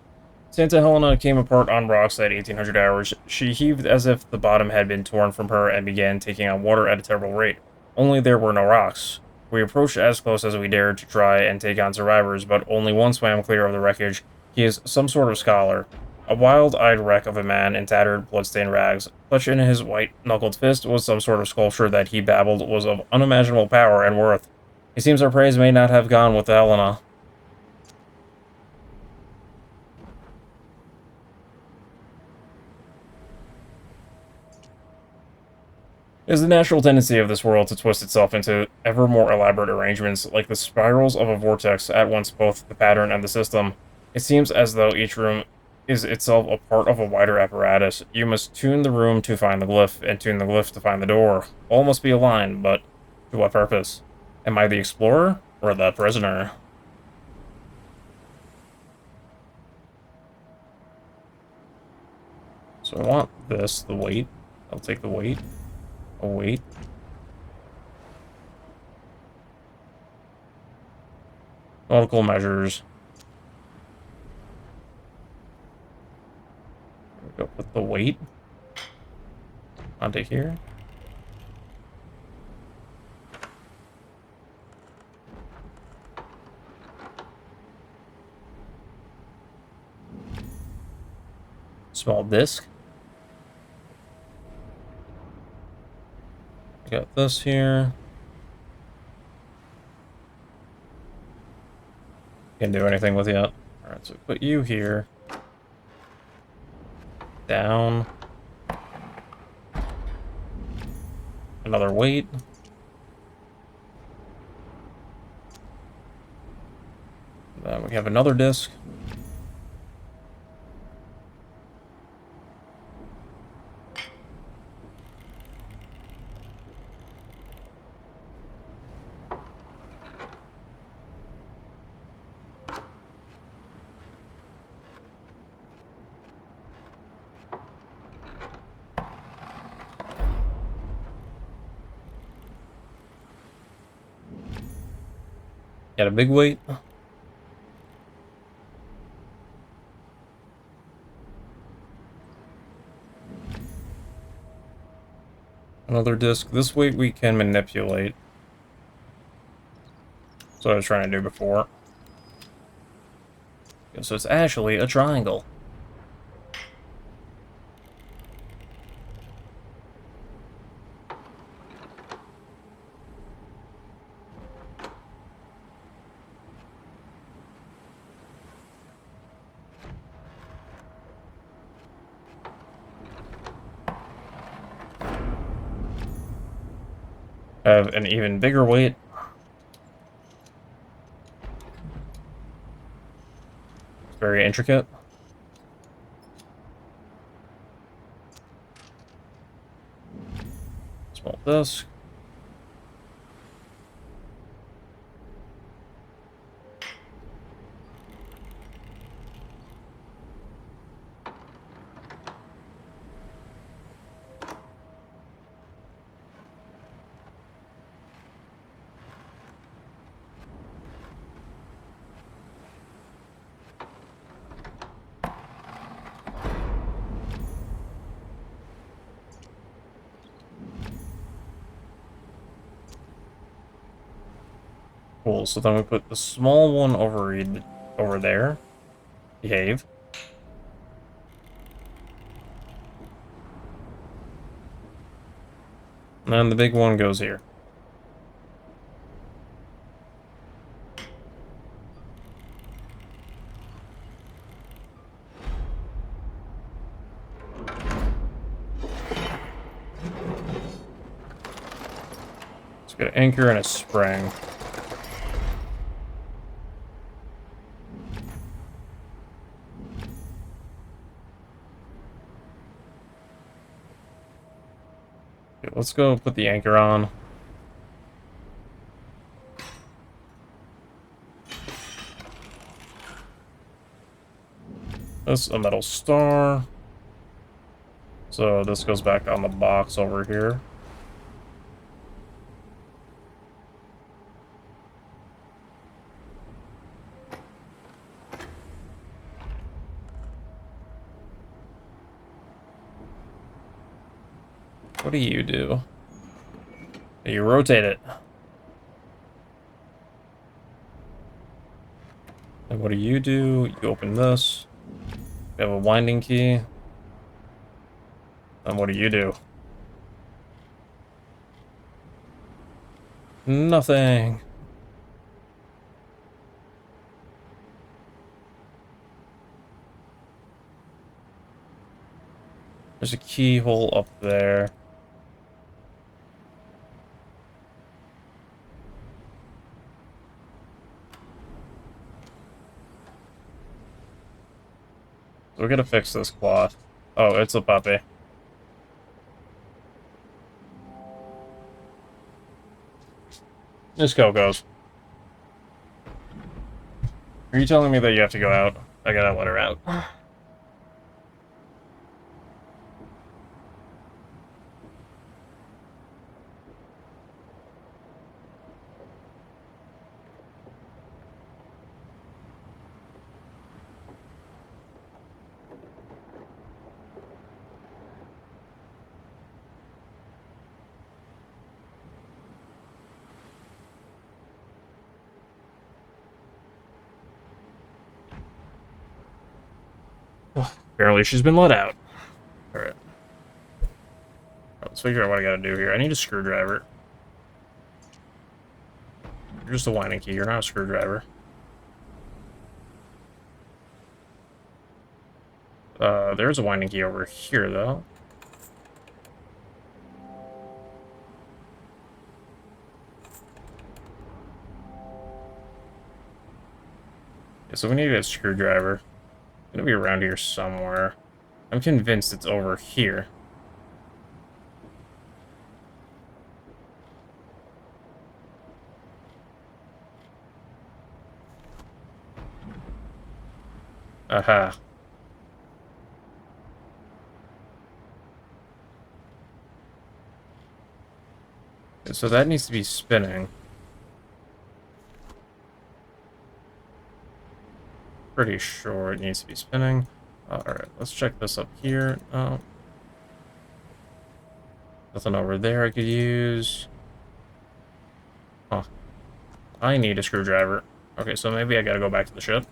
Santa Helena came apart on rocks at 1800 hours. She heaved as if the bottom had been torn from her and began taking on water at a terrible rate. Only there were no rocks. We approached as close as we dared to try and take on survivors, but only one swam clear of the wreckage. He is some sort of scholar. A wild-eyed wreck of a man in tattered, blood-stained rags. Clutched in his white-knuckled fist was some sort of sculpture that he babbled was of unimaginable power and worth. It seems our praise may not have gone with the Helena. It is the natural tendency of this world to twist itself into ever more elaborate arrangements, like the spirals of a vortex, at once both the pattern and the system. It seems as though each room is itself a part of a wider apparatus. You must tune the room to find the glyph, and tune the glyph to find the door. All must be aligned, but to what purpose? Am I the explorer, or the prisoner? So I want this, the weight. I'll take the weight. Oh, wait. Nautical measures. Go put the weight onto here. Small disc. Got this here. Can't do anything with yet. Alright, so put you here. Down. Another weight. Then we have another disc. Got a big weight. Another disc. This weight we can manipulate. That's what I was trying to do before. So it's actually a triangle. Have an even bigger weight. It's very intricate. Small disc. Cool, so then we put the small one over there. Behave. And then the big one goes here. Let's get an anchor and a spring. Okay, let's go put the anchor on. This is a metal star. So this goes back on the box over here. What do? You rotate it. And what do? You open this. You have a winding key. And what do? Nothing. There's a keyhole up there. So we gotta fix this cloth. Oh, it's a puppy. This go goes. Are you telling me that you have to go out? I gotta let her out. Apparently she's been let out. Alright. Let's figure out what I gotta do here. I need a screwdriver. You're just a winding key, you're not a screwdriver. There's a winding key over here, though. Yeah, so we need a screwdriver. It's gonna be around here somewhere. I'm convinced it's over here. Aha. So that needs to be spinning. Pretty sure it needs to be spinning. Alright, let's check this up here. Oh. Nothing over there I could use. Huh. I need a screwdriver. Okay, so maybe I gotta go back to the ship.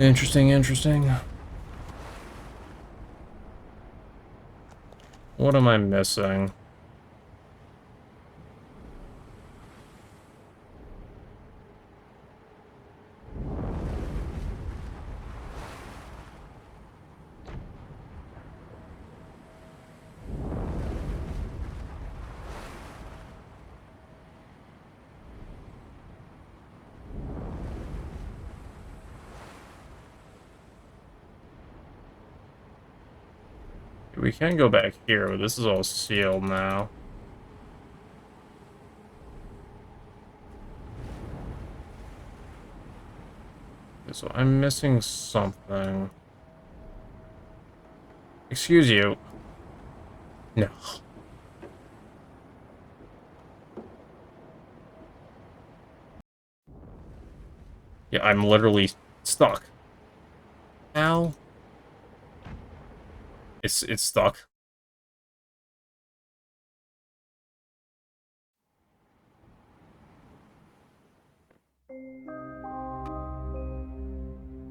Interesting, interesting. What am I missing? We can go back here, but this is all sealed now. Okay, so I'm missing something. Excuse you. No. Yeah, I'm literally stuck. Ow. It's stuck.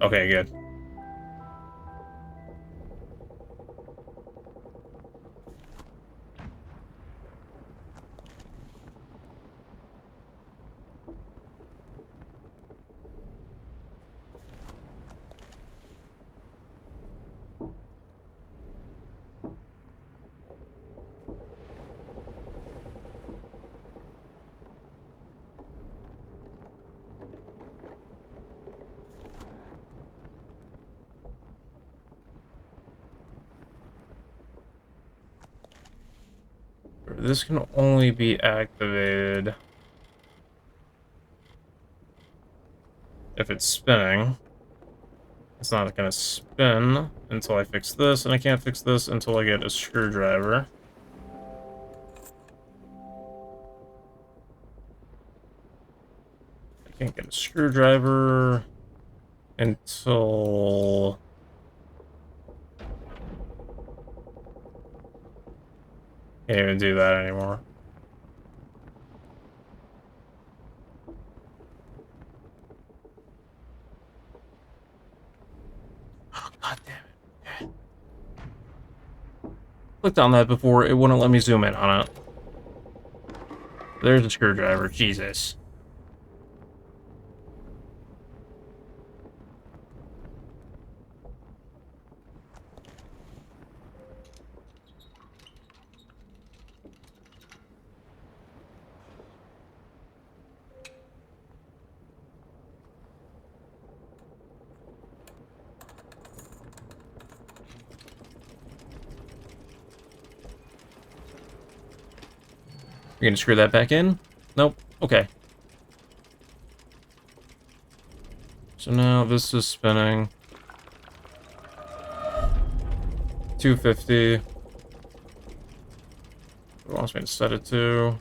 Okay, good. This can only be activated if it's spinning. It's not gonna spin until I fix this, and I can't fix this until I get a screwdriver. I can't get a screwdriver until... Can't even do that anymore. Oh, God damn it. Okay. Clicked on that before, it wouldn't let me zoom in on it. There's a screwdriver, Jesus. You're gonna screw that back in? Nope. Okay. So now this is spinning. 250. It wants me to set it to.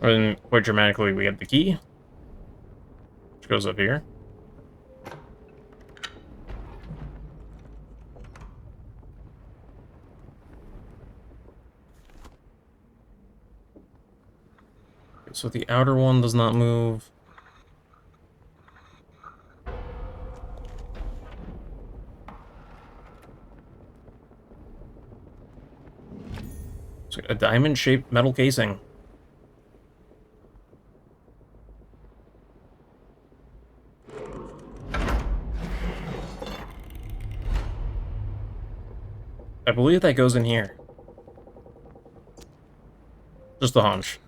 And quite dramatically, we get the key, which goes up here. Okay, so the outer one does not move. It's a diamond-shaped metal casing. I believe that goes in here. Just a hunch.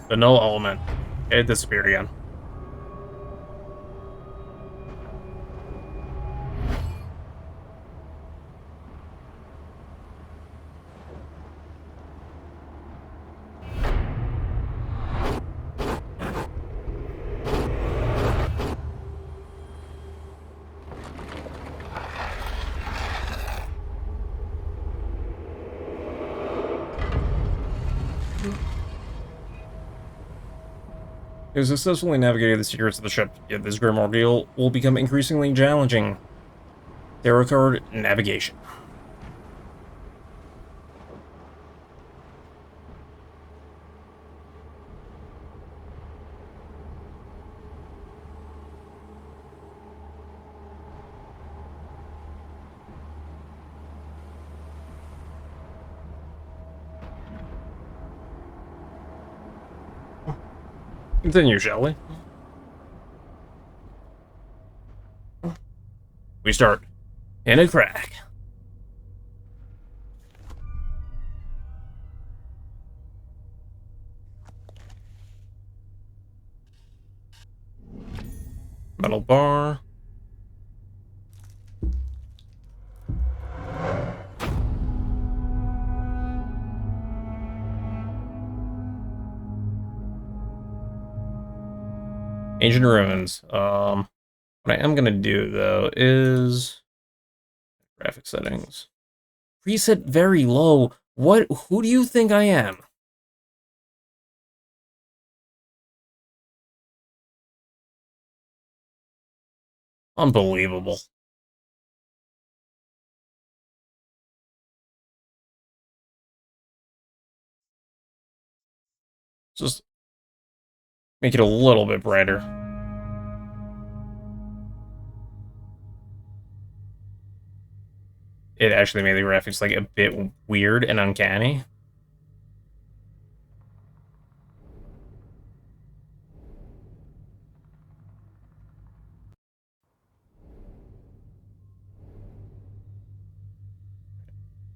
The null element. It disappeared again. You have successfully navigated the secrets of the ship, yet this grim ordeal will become increasingly challenging. Tarot card navigation. Continue, shall we? We start in a crack. Metal bar. Ancient ruins. What I am gonna do though is graphic settings. Preset very low. What? Who do you think I am? Unbelievable. Just make it a little bit brighter. It actually made the graphics like a bit weird and uncanny.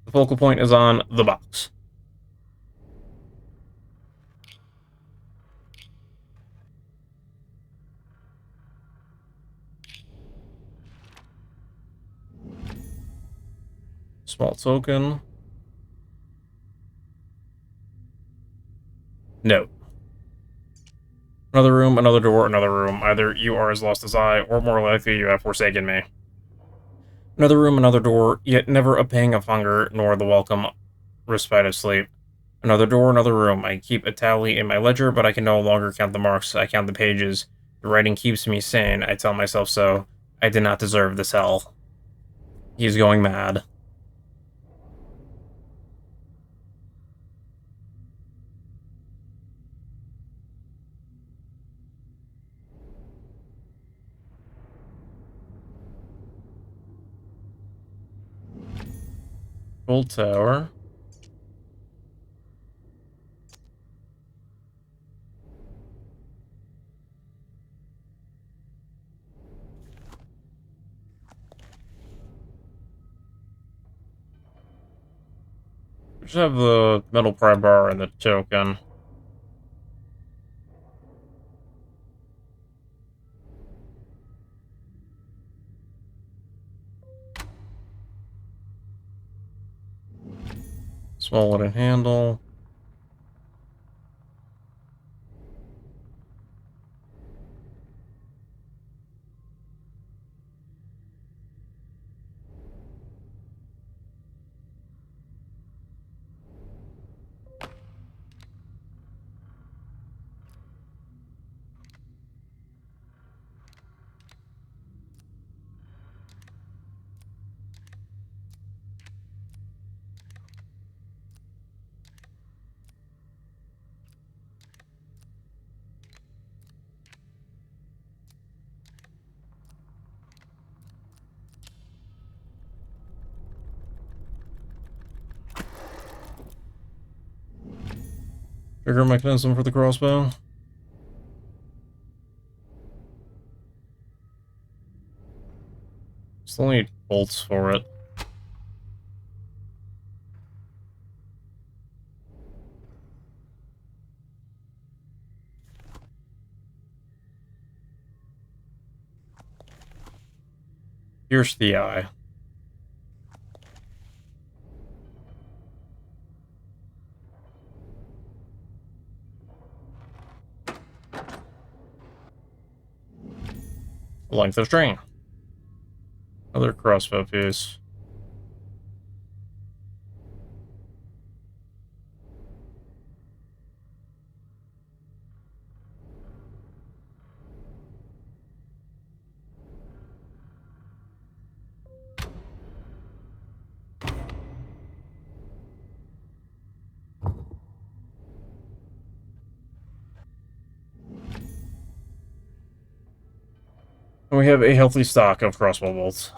The focal point is on the box. Small token. Note. Another room, another door, another room. Either you are as lost as I, or more likely you have forsaken me. Another room, another door, yet never a pang of hunger, nor the welcome respite of sleep. Another door, another room. I keep a tally in my ledger, but I can no longer count the marks. I count the pages. The writing keeps me sane. I tell myself so. I did not deserve this hell. He's going mad. Full tower. Just have the metal pry bar and the token. Small wooden handle. Trigger mechanism for the crossbow. Still need bolts for it. Pierce the eye. Length of string. Another crossbow piece. We have a healthy stock of crossbow bolts.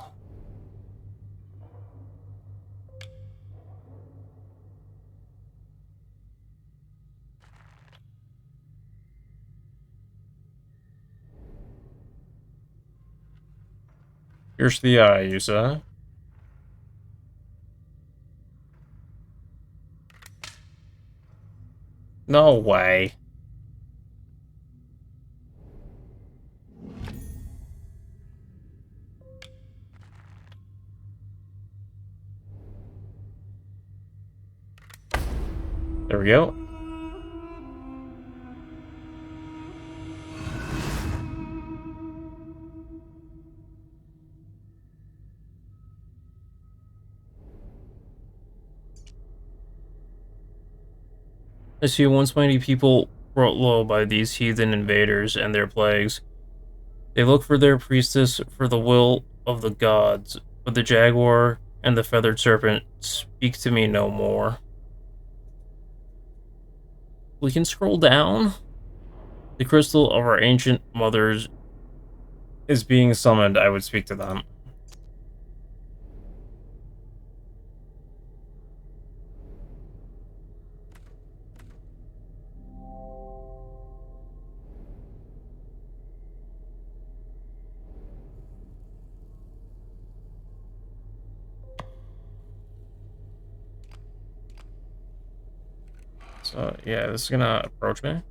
Pierce the eye, you say? No way. There we go. I see once mighty people brought low by these heathen invaders and their plagues. They look for their priestess for the will of the gods, but the jaguar and the feathered serpent speak to me no more. We can scroll down. The crystal of our ancient mothers is being summoned. I would speak to them. So, yeah, this is gonna approach me.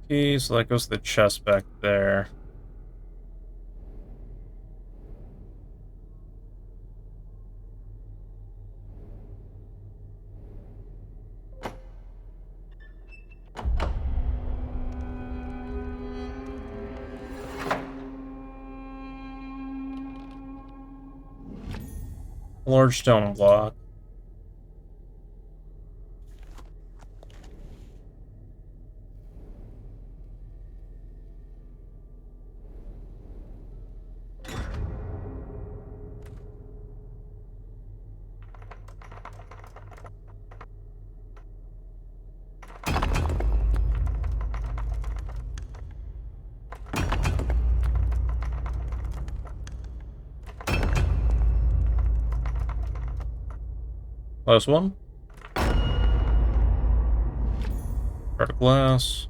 Okay, so that goes to the chest back there. Large stone block. Last one. Part of glass.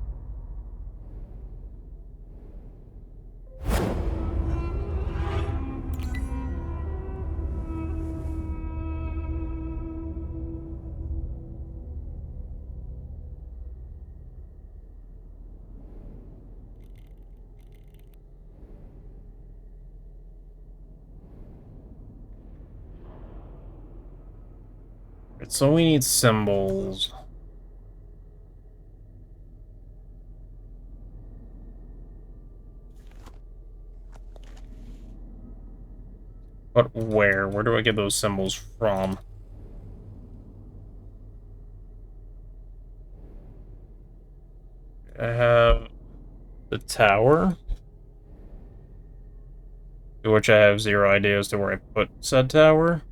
Right, so we need symbols. But where? Where do I get those symbols from? I have the tower, to which I have zero idea as to where I put said tower.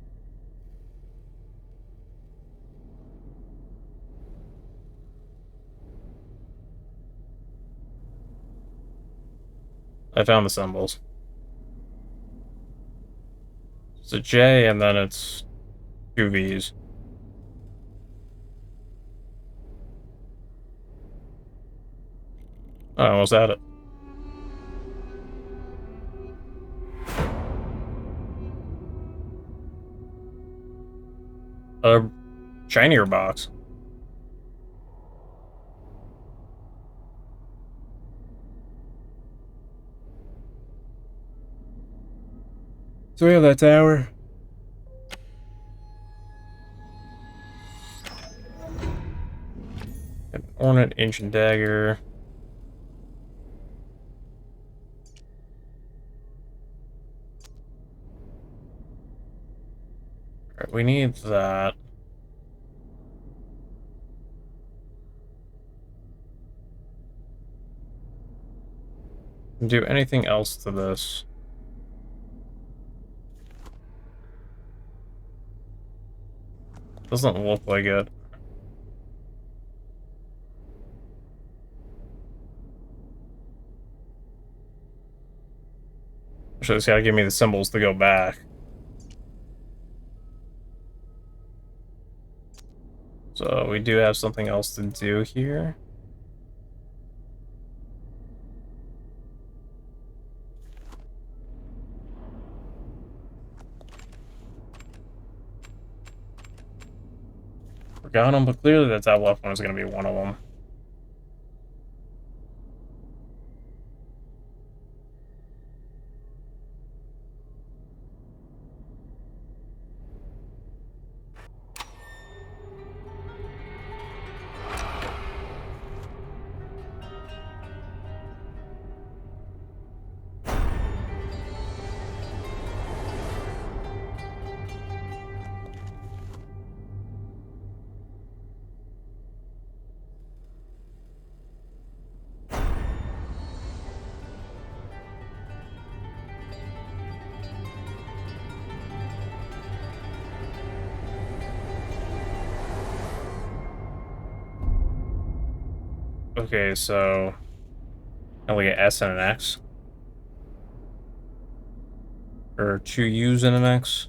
I found the symbols. It's a J and then it's two V's. I almost had it. A shinier box. So we have that tower. An ornate ancient dagger. Alright, we need that. Do anything else to this? Doesn't look like it. So it's gotta give me the symbols to go back. So we do have something else to do here. Forgot them, but clearly that top left one is gonna be one of them. Okay, so now we get S and an X. Or 2 U's and an X.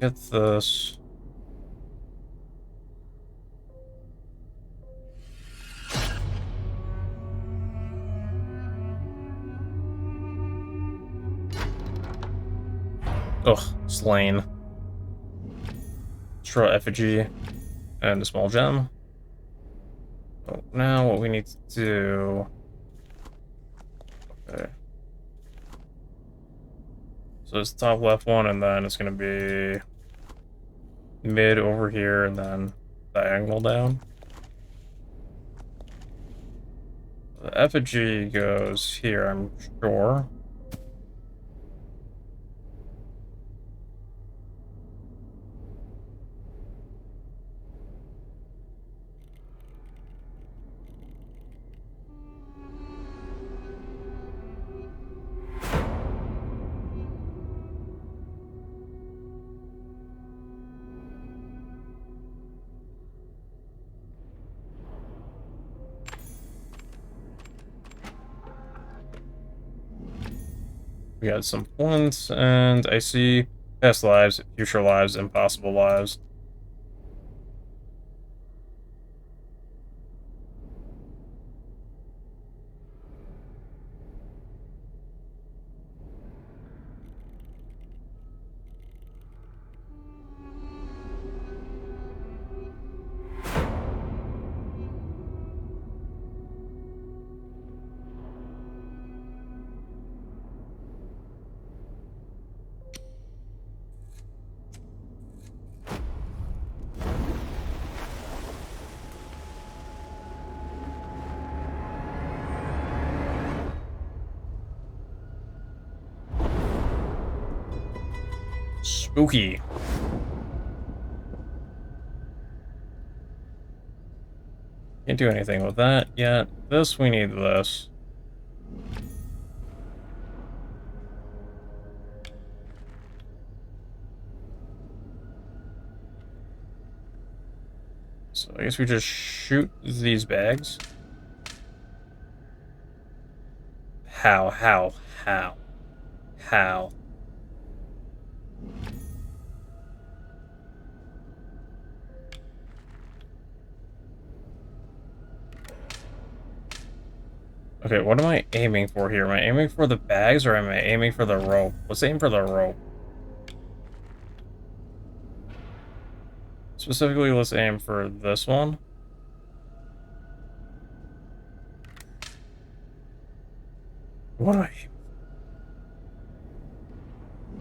Get this. Ugh, slain. Draw effigy and a small gem. Oh, now what we need to do. Okay. So it's top left one, and then it's gonna be mid over here, and then diagonal down. The effigy goes here, I'm sure. We got some points, and I see past lives, future lives, impossible lives. Spooky. Can't do anything with that yet. This, we need this. So I guess we just shoot these bags. How? Okay, what am I aiming for here? Am I aiming for the bags or am I aiming for the rope? Let's aim for the rope. Specifically, let's aim for this one. What do I aim?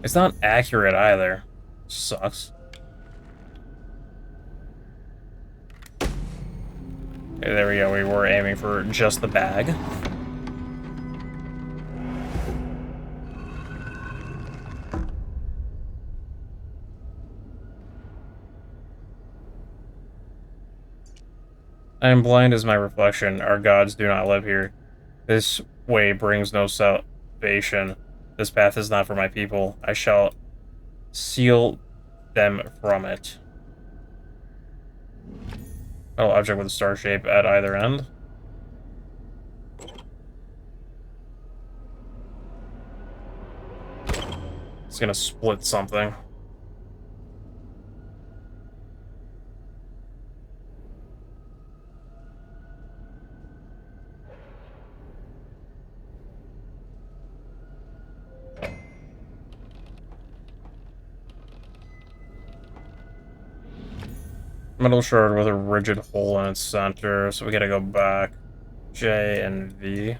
It's not accurate either. Sucks. Okay, there we go. We were aiming for just the bag. I am blind as my reflection. Our gods do not live here. This way brings no salvation. This path is not for my people. I shall seal them from it. Metal object with a star shape at either end. It's gonna split something. Metal shard with a rigid hole in its center, so we gotta go back. J and V.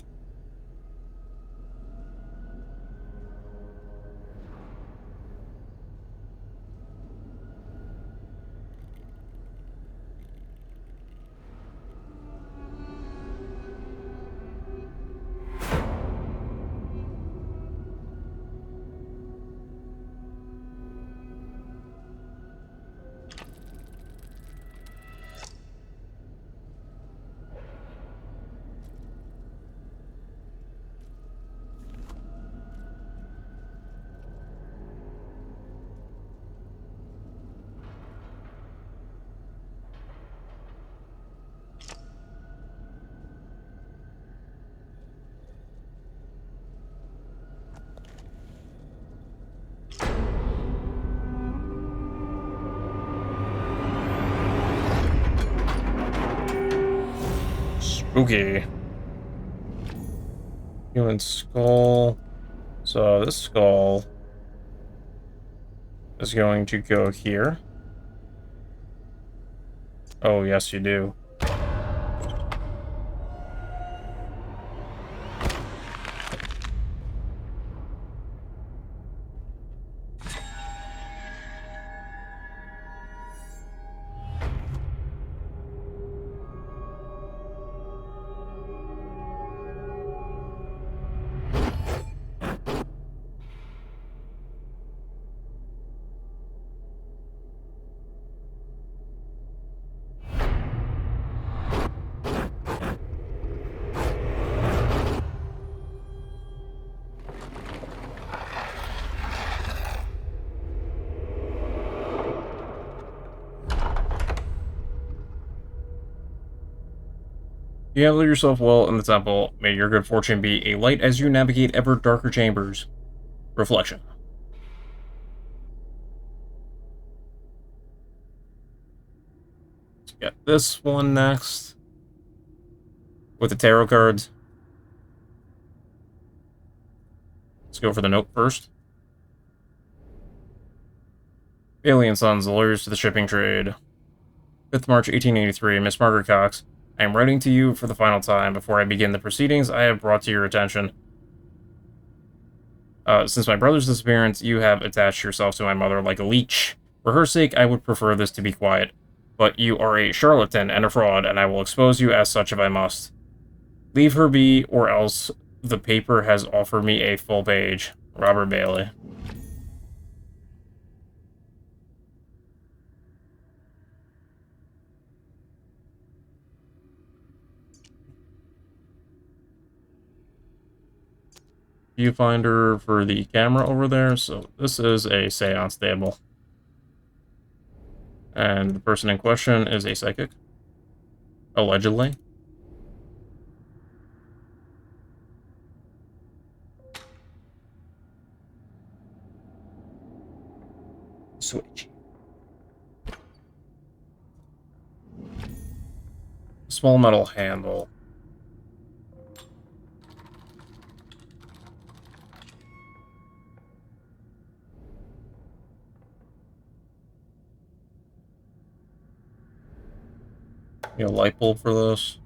Spooky. Human skull. So this skull is going to go here. Oh, yes, you do. You handle yourself well in the temple. May your good fortune be a light as you navigate ever darker chambers. Reflection. Let's get this one next. With the tarot cards. Let's go for the note first. Alien Sons, lawyers to the shipping trade. 5th March 1883, Miss Margaret Cox. I am writing to you for the final time. Before I begin the proceedings, I have brought to your attention. Since my brother's disappearance, you have attached yourself to my mother like a leech. For her sake, I would prefer this to be quiet. But you are a charlatan and a fraud, and I will expose you as such if I must. Leave her be, or else the paper has offered me a full page. Robert Bailey. Viewfinder for the camera over there. So this is a seance table. And the person in question is a psychic. Allegedly. Switch. Small metal handle. You know, light bulb for this.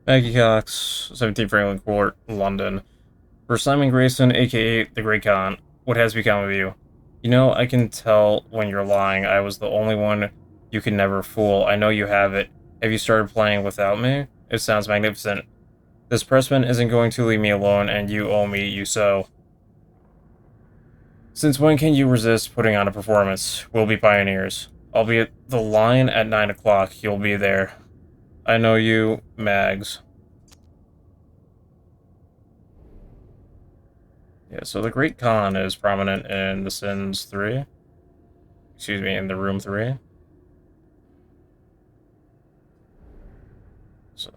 Maggie Cox, 17 Franklin Court, London. For Simon Grayson, aka the Great Khan, what has become of you? You know, I can tell when you're lying. I was the only one you can never fool. I know you have it. Have you started playing without me? It sounds magnificent. This pressman isn't going to leave me alone, and you owe me, you so. Since when can you resist putting on a performance? We'll be pioneers. I'll be at the line at 9 o'clock. You'll be there. I know you, Mags. Yeah, so the Great Khan is prominent in The Sims 3. Excuse me, in The Room 3. So...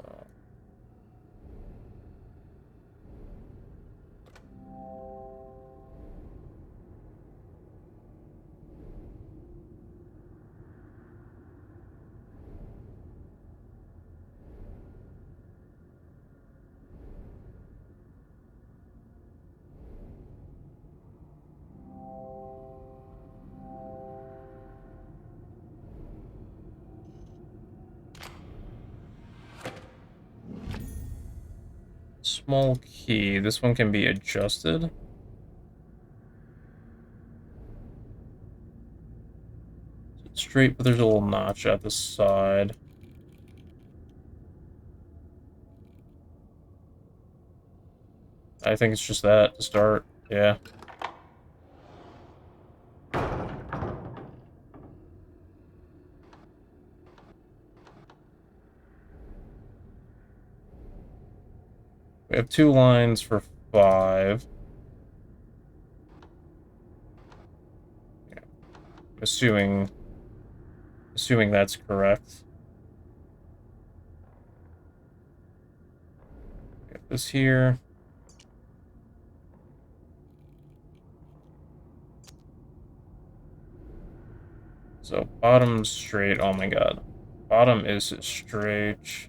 Small key. This one can be adjusted. It's straight, but there's a little notch at the side. I think it's just that to start. Yeah. We have 2 lines for 5. Yeah. Assuming that's correct. Get this here. So bottom straight. Oh my god. Bottom is straight.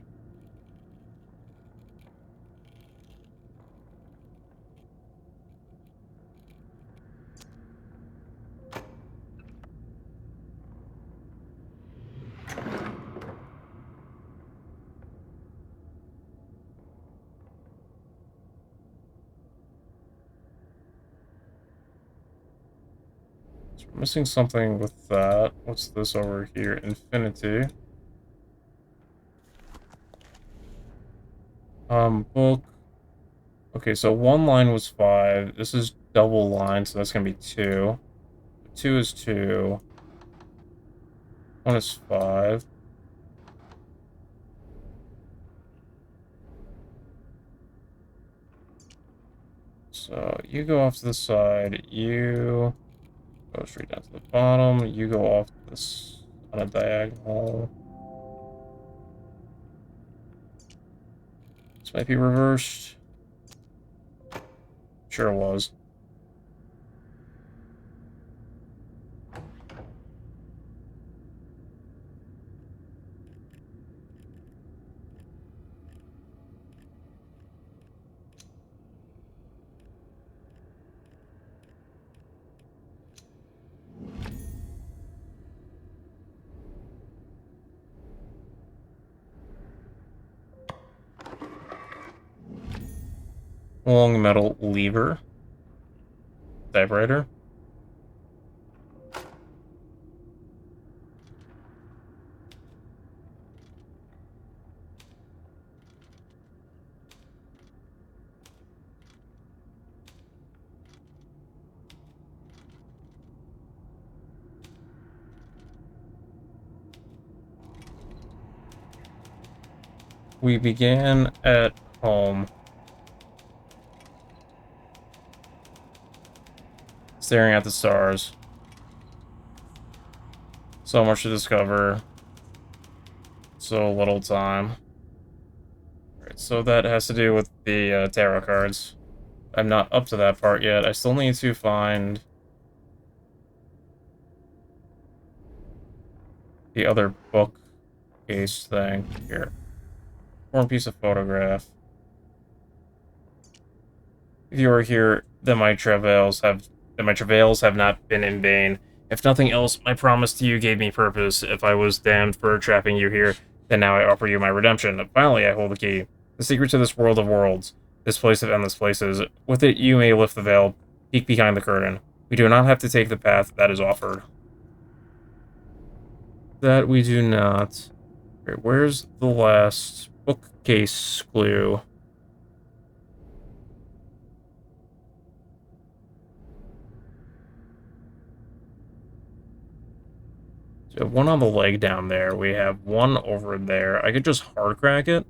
So we're missing something with that. What's this over here? Infinity. Book. Okay, so 1 line was 5. This is double line, so that's gonna be 2. 2 is 2. 1 is 5. So you go off to the side, you go straight down to the bottom, you go off this on a diagonal. This might be reversed. Sure it was. Long metal lever. Typewriter. We began at home. Staring at the stars. So much to discover. So little time. Alright, so that has to do with the tarot cards. I'm not up to that part yet. I still need to find the other bookcase thing. Here. One piece of photograph. If you are here, then my travails have not been in vain. If nothing else, my promise to you gave me purpose. If I was damned for trapping you here, then now I offer you my redemption. Finally, I hold the key. The secret to this world of worlds. This place of endless places. With it, you may lift the veil, peek behind the curtain. We do not have to take the path that is offered. That we do not. Okay, where's the last bookcase clue? So we have one on the leg down there. We have one over there. I could just hard crack it.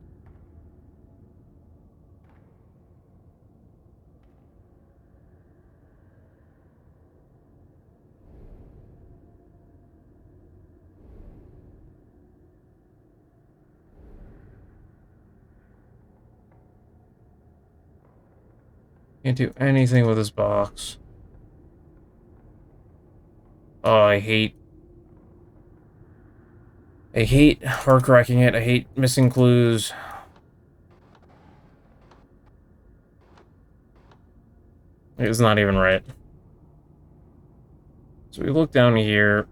Can't do anything with this box. Oh, I hate hard cracking it. I hate missing clues. It's not even right. So we look down here.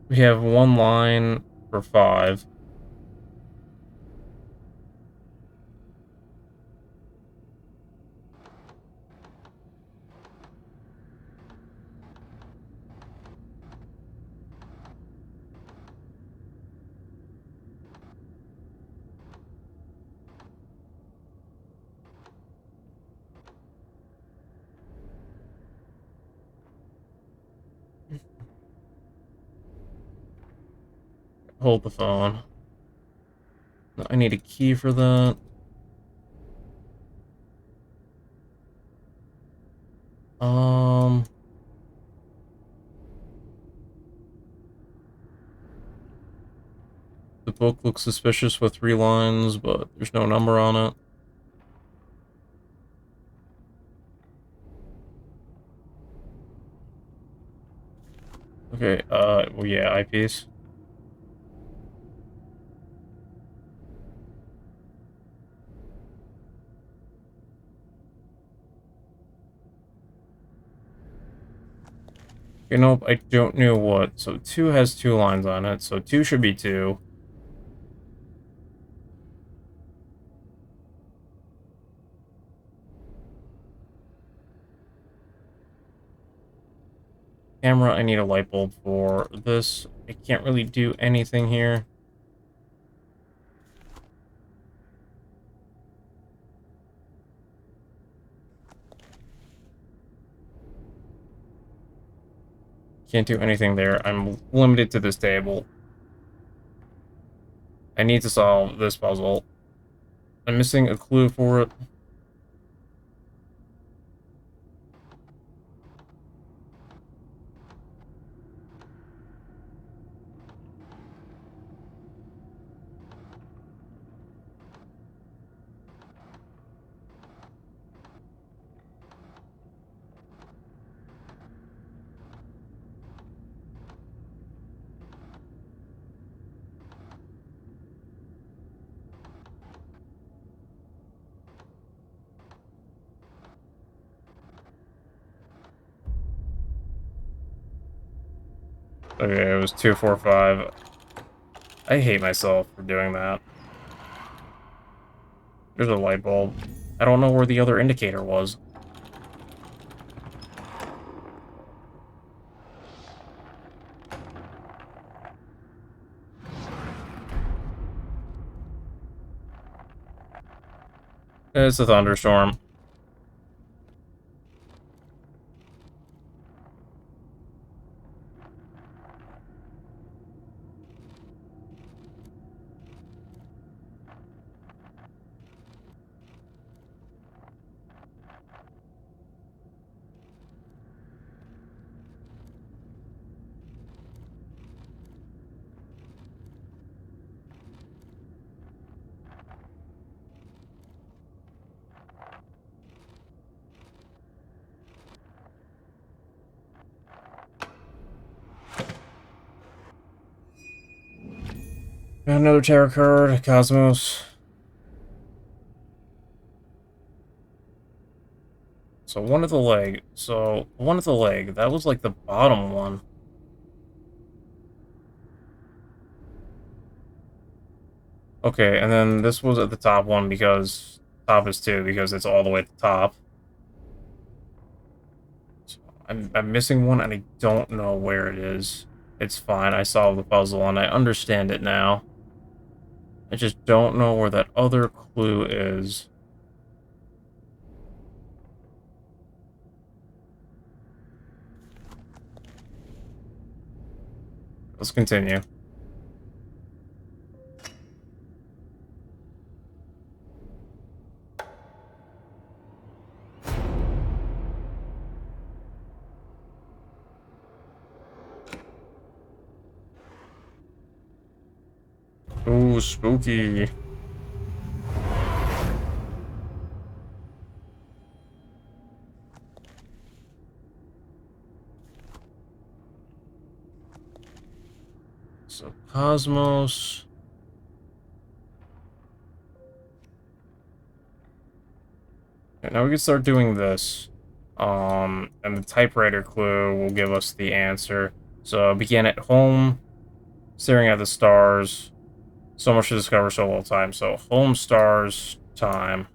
We have one line for 5. Hold the phone. I need a key for that. Um, the book looks suspicious with 3 lines, but there's no number on it. Okay, well, yeah, eyepiece. You know, I don't know what. So 2 has 2 lines on it, so 2 should be 2. Camera, I need a light bulb for this. I can't really do anything here. Can't do anything there. I'm limited to this table. I need to solve this puzzle. I'm missing a clue for it. Okay, it was 2, 4, 5. I hate myself for doing that. There's a light bulb. I don't know where the other indicator was. It's a thunderstorm. Another tarot card, Cosmos. So one of the leg. So one of the leg. That was like the bottom one. Okay, and then this was at the top one because top is 2 because it's all the way at the top. So I'm missing one and I don't know where it is. It's fine. I solved the puzzle and I understand it now. I just don't know where that other clue is. Let's continue. Ooh, spooky. So, Cosmos. Okay, now we can start doing this. And the typewriter clue will give us the answer. So, begin at home, staring at the stars. So much to discover, so little time. So, home, stars, time.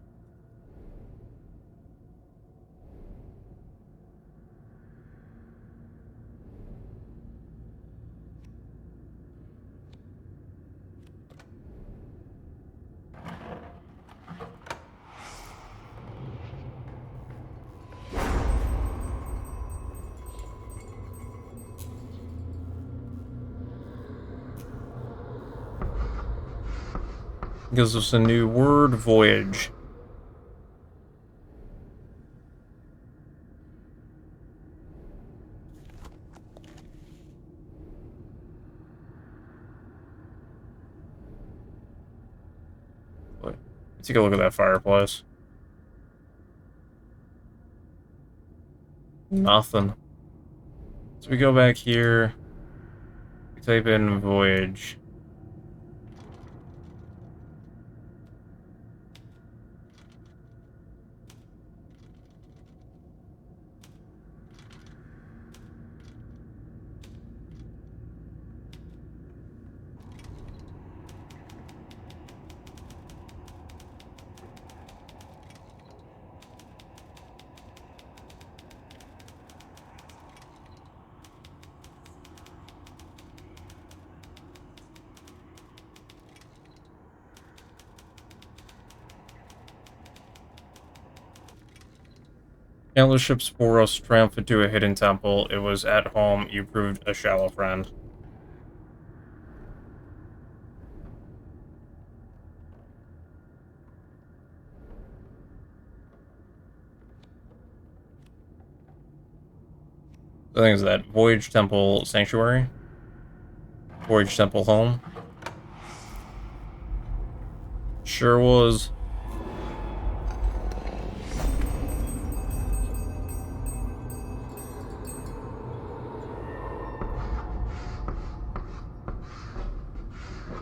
Gives us a new word, voyage. Let's take a look at that fireplace. Nothing. So we go back here. We type in voyage. Countless ships bore us triumphant to a hidden temple. It was at home. You proved a shallow friend. I think it's that Voyage Temple Sanctuary. Voyage Temple Home. Sure was.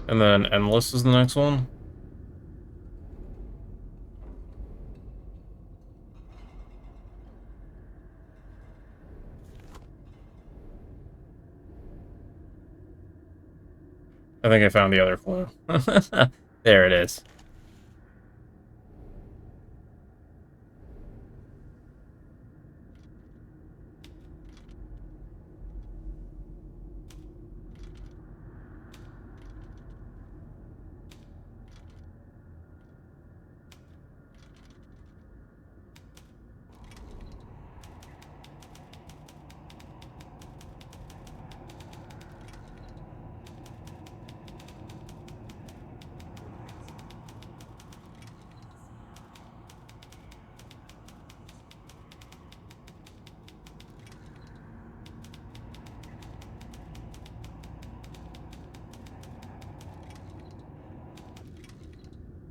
And then Endless is the next one. I think I found the other clue. There it is.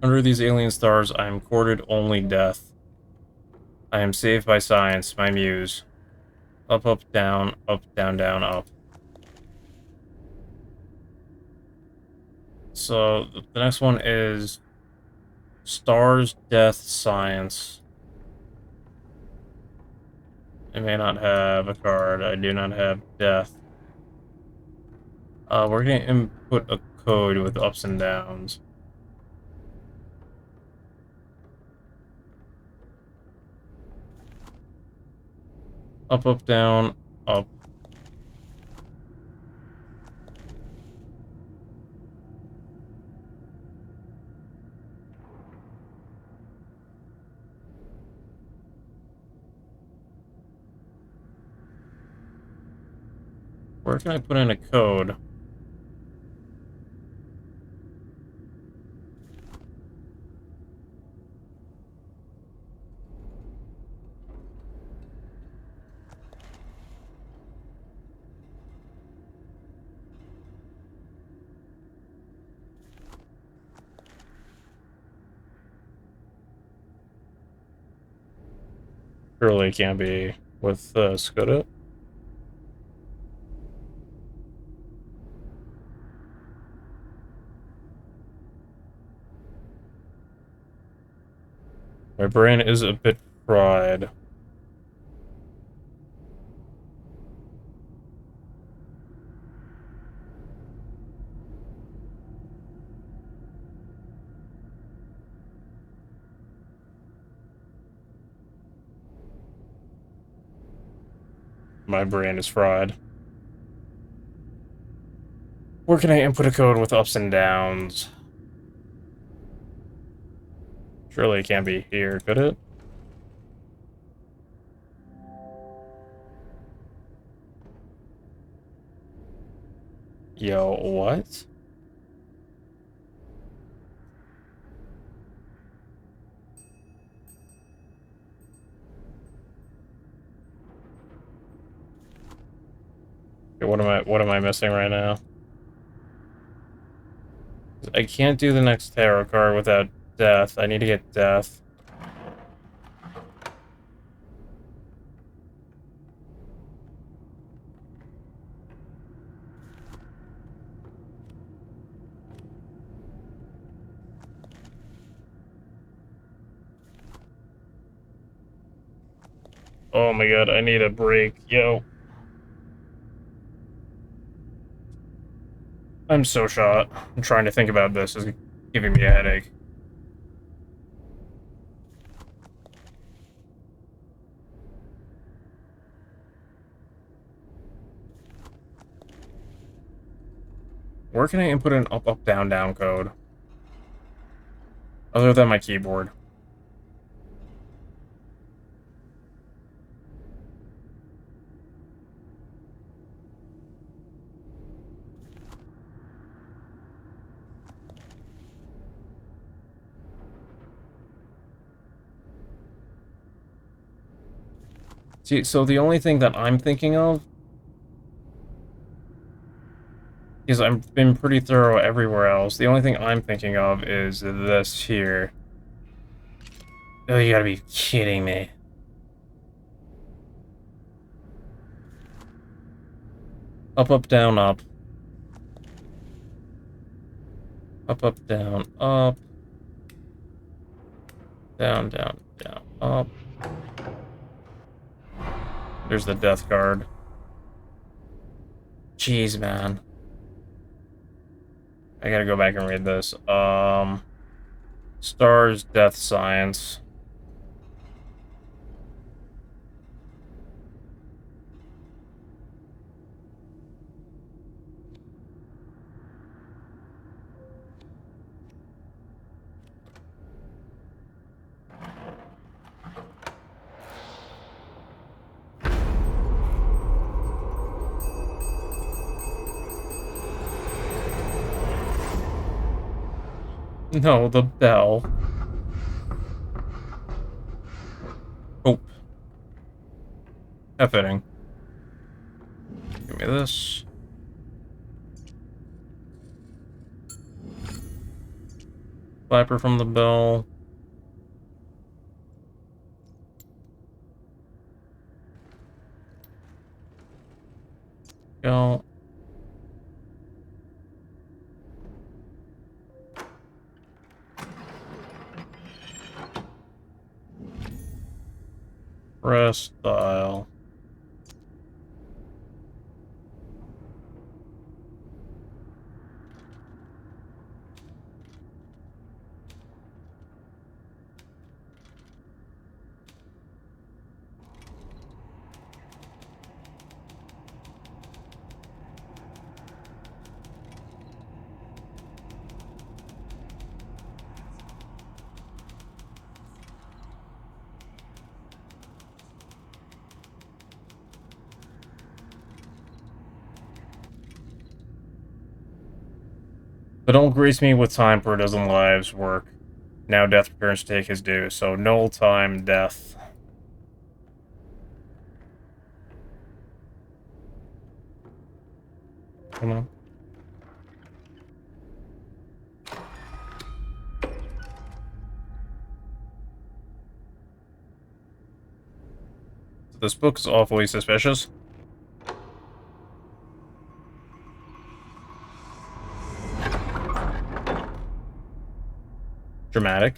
Under these alien stars, I am courted only death. I am saved by science, my muse. Up, down, down, up. so the next one is Stars, Death, Science. I may not have a card. I do not have Death. We're gonna input a code with ups and downs. Up, up, down, up. Where can I put in a code? Surely it can't be with Skoda. My brain is a bit fried. My brain is fried. Where can I input a code with ups and downs? Surely it can't be here, could it? Yo, what? Okay, what am I missing right now? I can't do the next tarot card without Death. I need to get Death. Oh my god, I need a break. Yo. I'm so shot. I'm trying to think about this. It's giving me a headache. Where can I input an up, up, down, down code? Other than my keyboard. See, so the only thing that I'm thinking of is I've been pretty thorough everywhere else. The only thing I'm thinking of is this here. Oh, you gotta be kidding me. Up, up, down, up. Up, up, down, up. Down, down, down, up. There's the death card. Jeez, man. I gotta go back and read this. Stars, Death, Science. No, the bell. Hope. Fitting. Give me this. Flapper from the bell. Go. Press style. But don't grace me with time for a dozen lives work. Now death returns to take his due, so null time death. Come on. This book is awfully suspicious. Dramatic.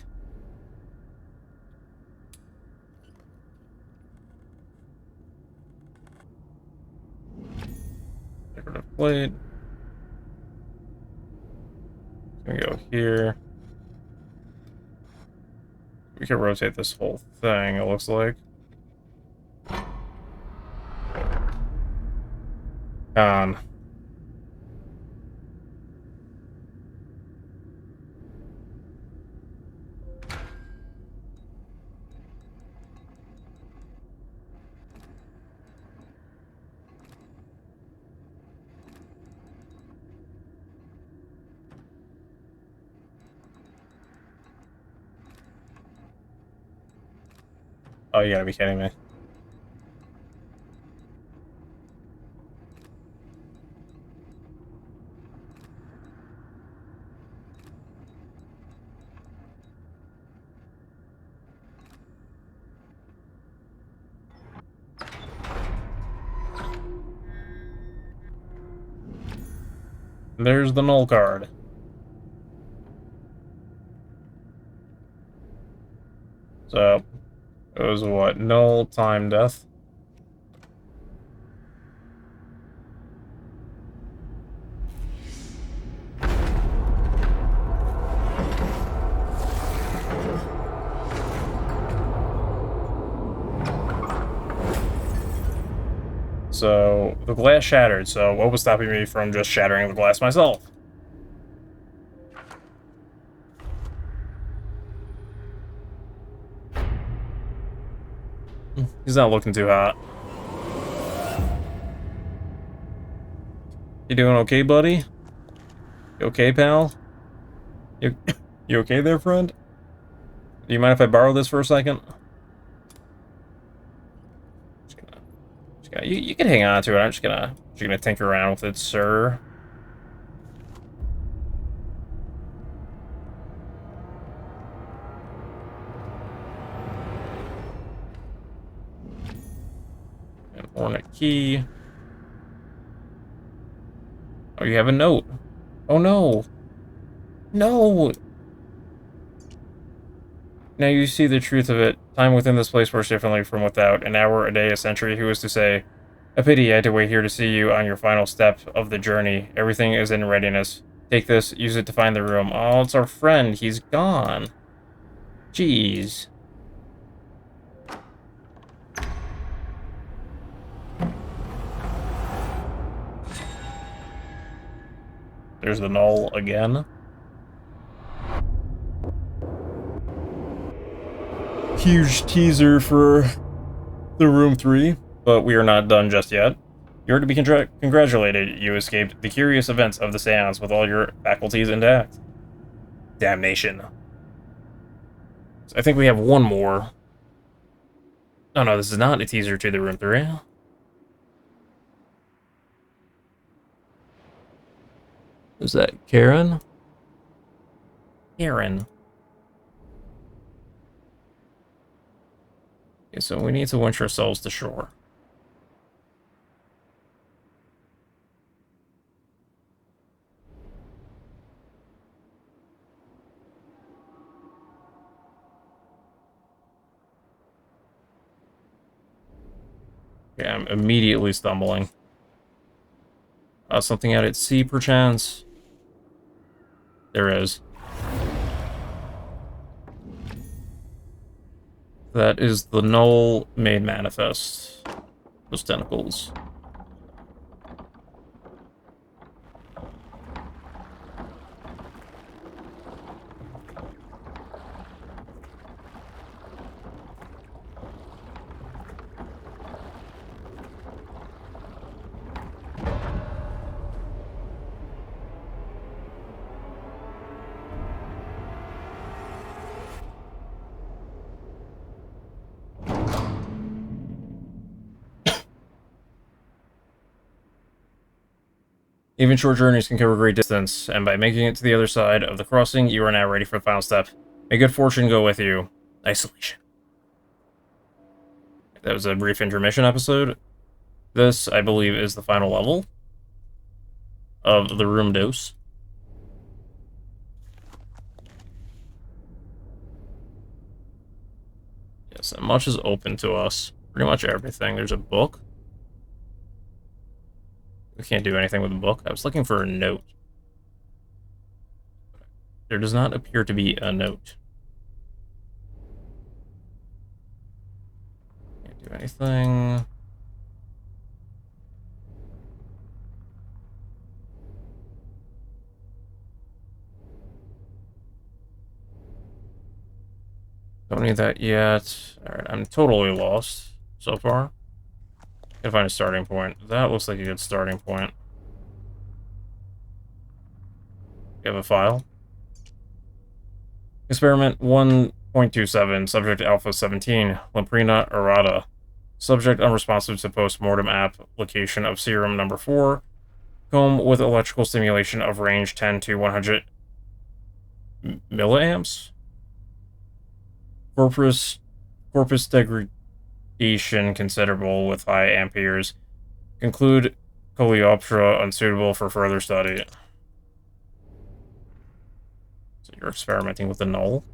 Decorative plate. Gonna go here. We can rotate this whole thing, it looks like. Um. Oh, you gotta be kidding me. There's the null card. So, it was what? Null time death? So, the glass shattered, so what was stopping me from just shattering the glass myself? He's not looking too hot. You doing okay, buddy? You okay, pal? You, you okay there, friend? Do you mind if I borrow this for a second? You can hang on to it. I'm just gonna tinker around with it, sir. And ornate key. Oh, you have a note. Oh no. No. Now you see the truth of it. Time within this place works differently from without. An hour, a day, a century. Who is to say? A pity I had to wait here to see you on your final step of the journey. Everything is in readiness. Take this, use it to find the room. Oh, it's our friend. He's gone. Jeez. There's the null again. Huge teaser for the room 3, but we are not done just yet. You're to be congratulated. You escaped the curious events of the seance with all your faculties intact. Damnation. So I think we have one more. Oh no, this is not a teaser to the room 3. Is that Karen? Karen. Okay, so we need to winch ourselves to shore. Okay, I'm immediately stumbling. Something out at sea, perchance? There is. That is the Null made manifest. Those tentacles. Even short journeys can cover great distance, and by making it to the other side of the crossing, you are now ready for the final step. May good fortune go with you. Isolation. That was a brief intermission episode. This, I believe, is the final level of the room dose. Yes, and much is open to us. Pretty much everything. There's a book. We can't do anything with the book. I was looking for a note. There does not appear to be a note. Can't do anything. Don't need that yet. Alright, I'm totally lost so far. Gotta find a starting point. That looks like a good starting point. You have a file? Experiment 1.27, subject Alpha 17, Lamprina errata. Subject unresponsive to post-mortem application of serum number 4. Comb with electrical stimulation of range 10 to 100 milliamps. Corpus degradation considerable with high amperes. Conclude Coleoptera unsuitable for further study. So you're experimenting with the null?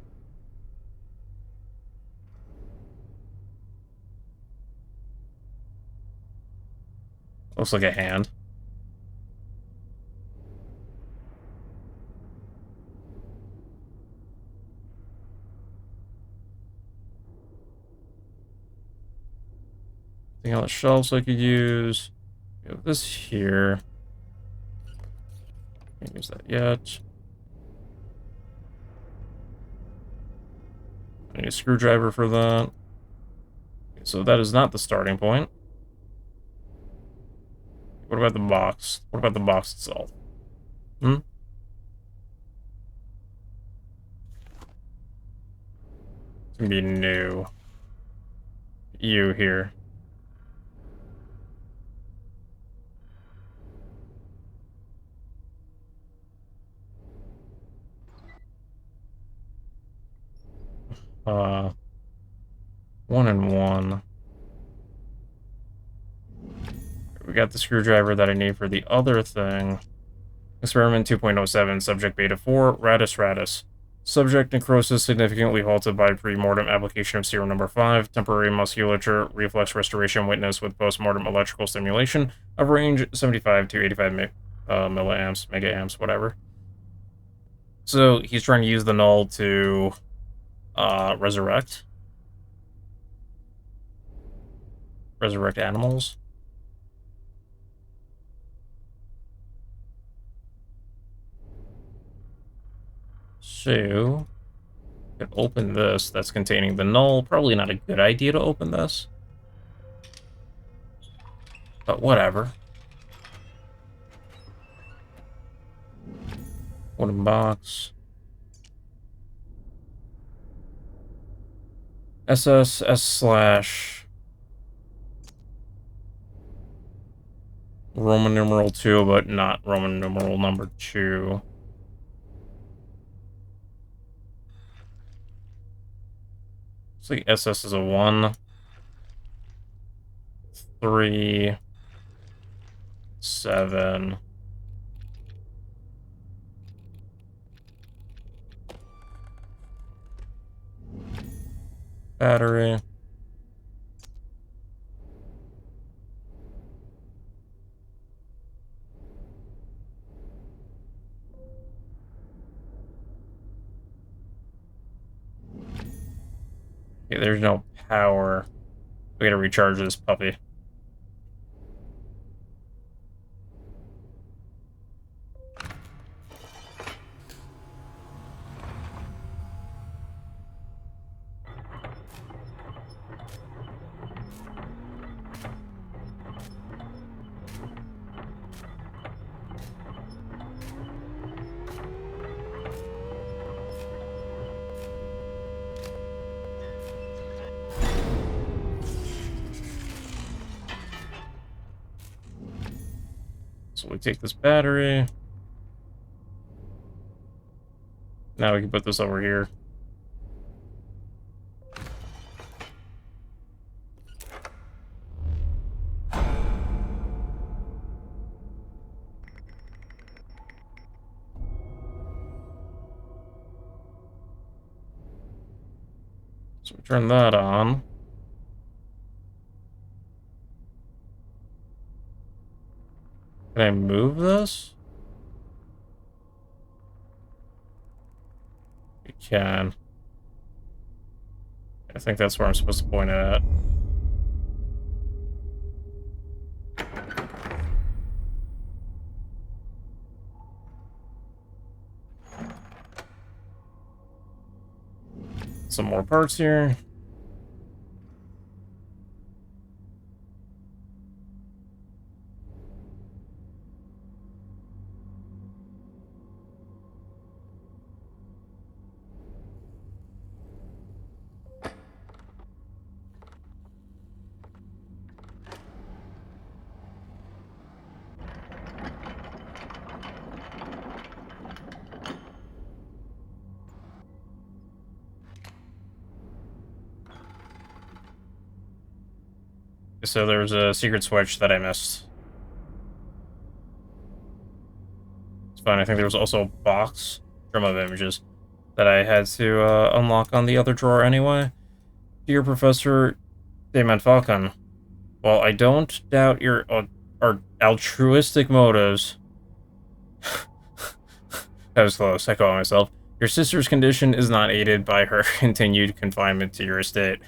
Looks like a hand. Anything on the shelves I could use? We have this here. Can't use that yet. I need a screwdriver for that. Okay, so that is not the starting point. What about the box? What about the box itself? Hmm? It's gonna be new. You here. Uh, 1 and 1. We got the screwdriver that I need for the other thing. Experiment 2.07, subject beta 4, Radis. Subject necrosis significantly halted by pre-mortem application of serum number 5. Temporary musculature reflex restoration witnessed with post-mortem electrical stimulation of range 75 to 85 milliamps, megaamps, whatever. So he's trying to use the null to resurrect animals. So, I can open this. That's containing the null. Probably not a good idea to open this. But whatever. Wooden box. SS/. Roman numeral 2, but not Roman numeral number 2. Looks like SS is a 1. 3. 7. Battery. Okay, there's no power. We gotta recharge this puppy. So we take this battery. Now we can put this over here. So we turn that on. Can I move this? We can. I think that's where I'm supposed to point it at. Some more parts here. So there's a secret switch that I missed. It's fine. I think there was also a box from of images that I had to unlock on the other drawer anyway. Dear Professor Damon Falcon, while I don't doubt your altruistic motives, that was close, I call myself, your sister's condition is not aided by her continued confinement to your estate.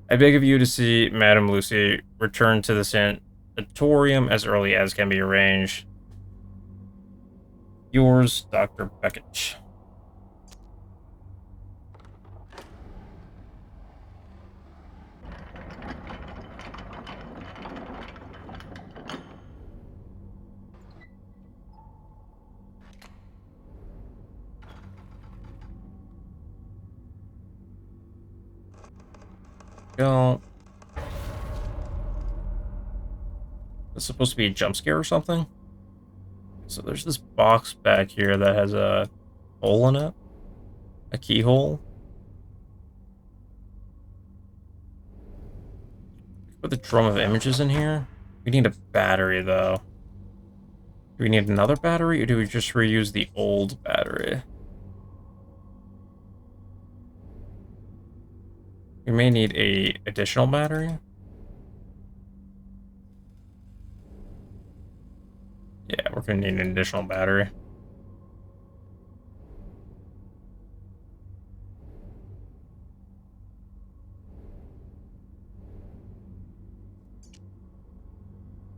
I beg of you to see Madame Lucy return to the sanatorium as early as can be arranged. Yours, Dr. Beckett. Go. It's supposed to be a jump scare or something? So there's this box back here that has a hole in it. A keyhole. Put the drum of images in here. We need a battery, though. Do we need another battery, or do we just reuse the old battery? We may need a additional battery. Yeah, we're gonna need an additional battery.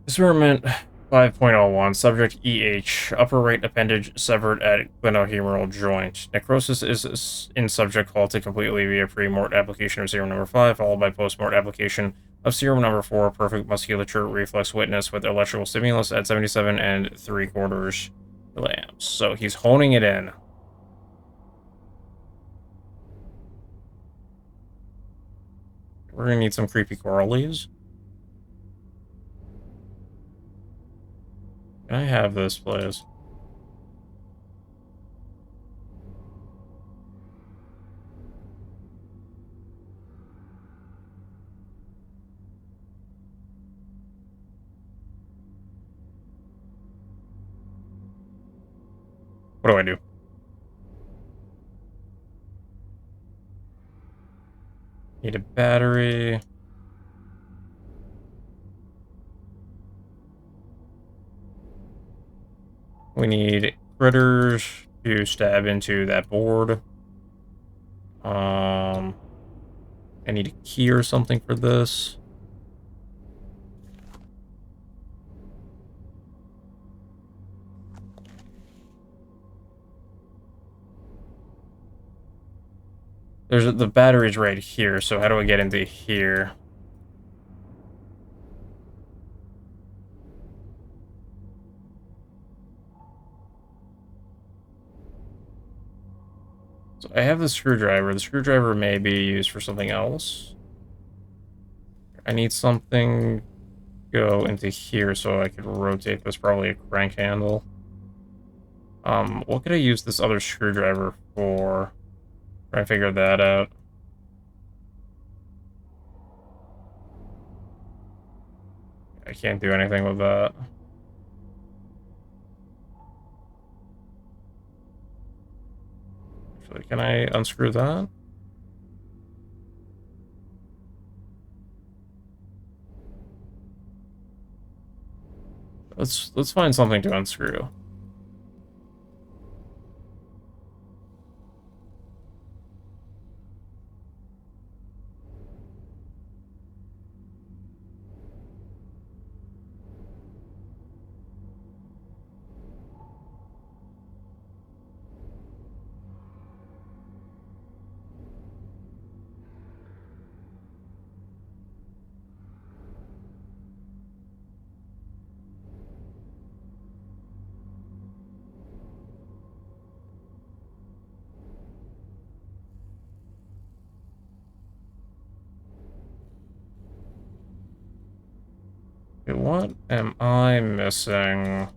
Experiment 5.01, subject EH, upper right appendage severed at glenohumeral joint. Necrosis is in subject halted completely via pre-mort application of serum number 5, followed by post-mort application of serum number 4, perfect musculature reflex witness with electrical stimulus at 77 and 3/4 milliamps. So he's honing it in. We're gonna need some creepy coral leaves. Can I have this, please? What do I do? Need a battery. We need critters to stab into that board. I need a key or something for this. The battery's right here, so how do I get into here? So I have the screwdriver. The screwdriver may be used for something else. I need something go into here so I could rotate this, probably a crank handle. What could I use this other screwdriver for? Try and figure that out. I can't do anything with that. Actually, can I unscrew that? Let's find something to unscrew. Okay, what am I missing?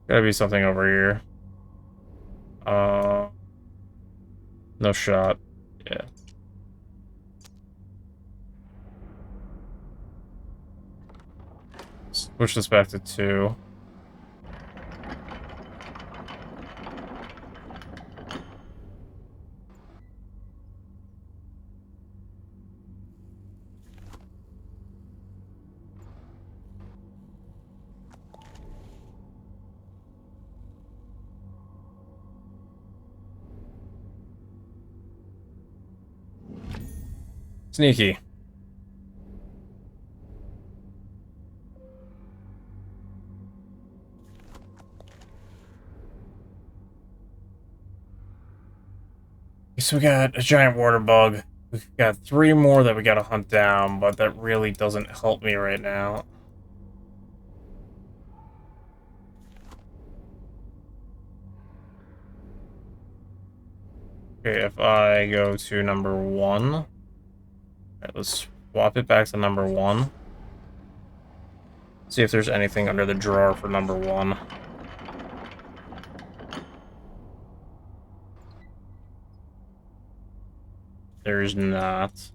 Gotta be something over here. No shot. Yeah. Let's push this back to 2. Sneaky. So we got a giant water bug. We've got 3 more that we gotta hunt down, but that really doesn't help me right now. Okay, if I go to number 1... Alright, let's swap it back to number 1. See if there's anything under the drawer for number 1. There's not.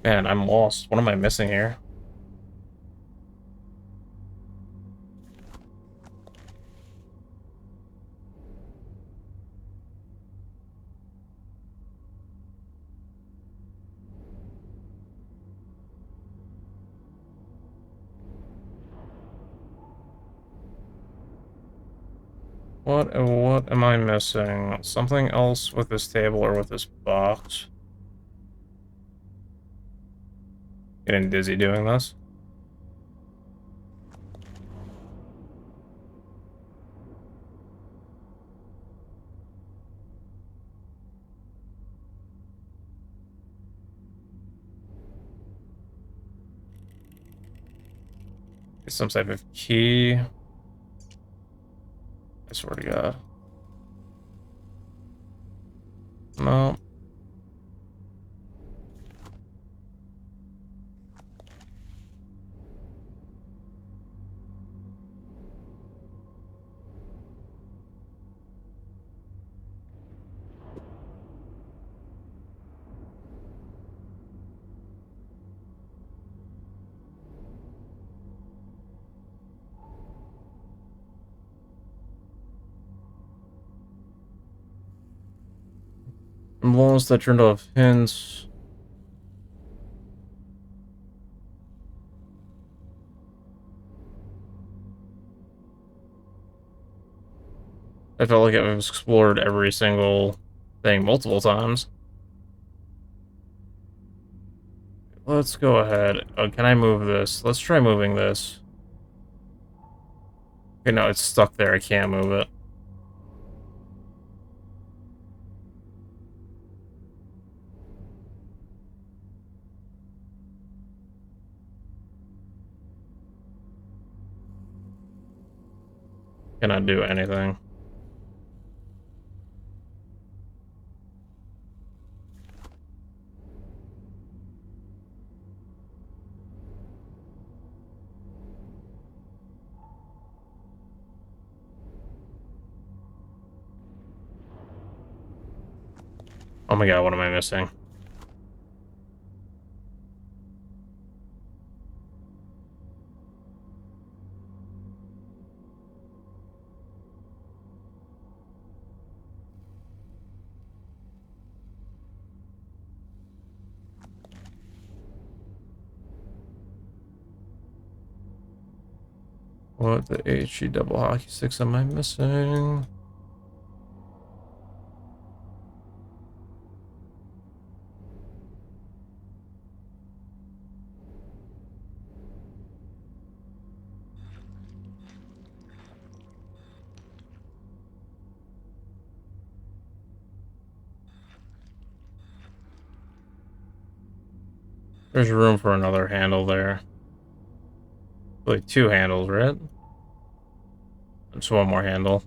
Man, I'm lost. What am I missing here? What am I missing? Something else with this table or with this box? Getting dizzy doing this. Some type of key. I swear to God. No. Emblems that turned off hints. I felt like I've explored every single thing multiple times. Let's go ahead. Can I move this? Let's try moving this. Okay, no, it's stuck there. I can't move it. Cannot do anything. Oh my god, what am I missing? What the HE double hockey sticks am I missing? There's room for another handle there. Like 2 handles, right? Just one more handle.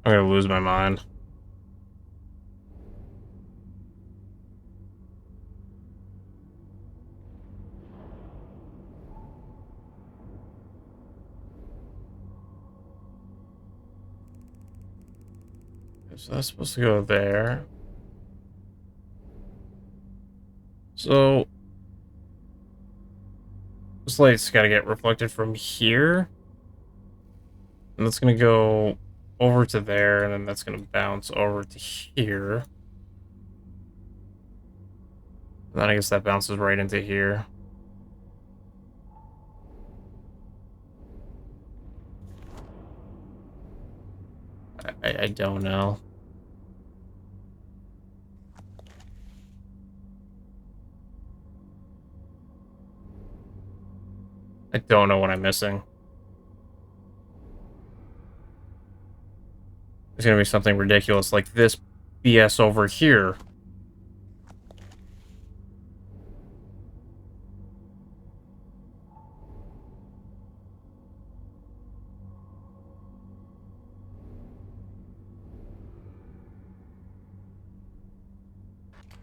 I'm gonna lose my mind. So that's supposed to go there. So this light's gotta get reflected from here. And that's gonna go over to there, and then that's gonna bounce over to here. And then I guess that bounces right into here. I don't know. I don't know what I'm missing. It's gonna be something ridiculous like this BS over here.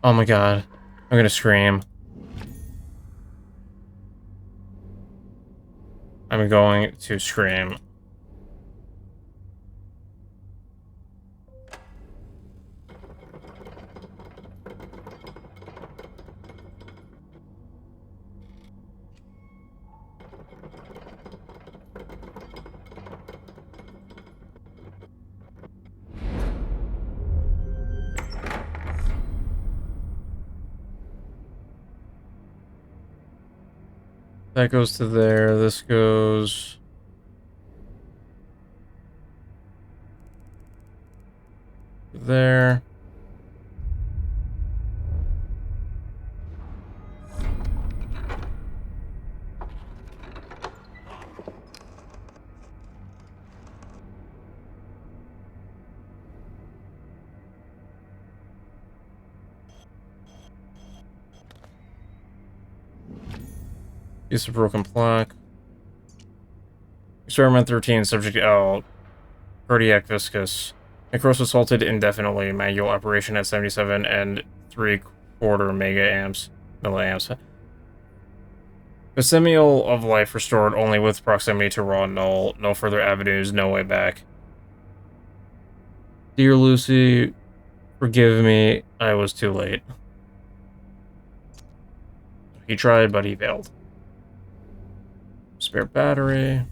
Oh my god. I'm gonna scream. I'm going to scream. That goes to there. This goes there. Piece of broken plaque. Experiment 13, subject L. Cardiac viscous. Necrosis halted indefinitely. Manual operation at 77 and 3/4 mega amps. Milliamps. Epistemial of life restored only with proximity to raw null. No further avenues, no way back. Dear Lucy, forgive me, I was too late. He tried, but he failed. Spare battery.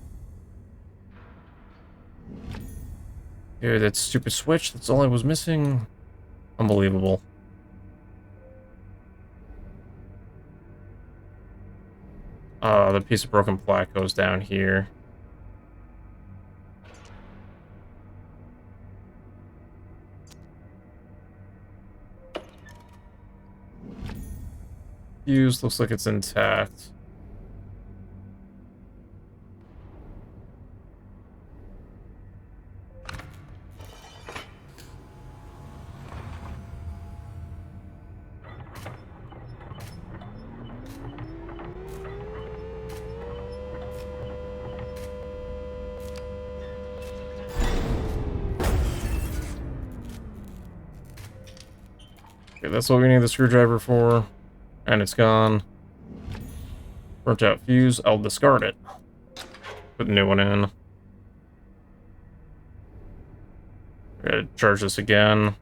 Here, that stupid switch, that's all I was missing. Unbelievable. The piece of broken plaque goes down here. Fuse looks like it's intact. Okay, that's what we need the screwdriver for. And it's gone. Burnt out fuse, I'll discard it. Put a new one in. We're gonna charge this again.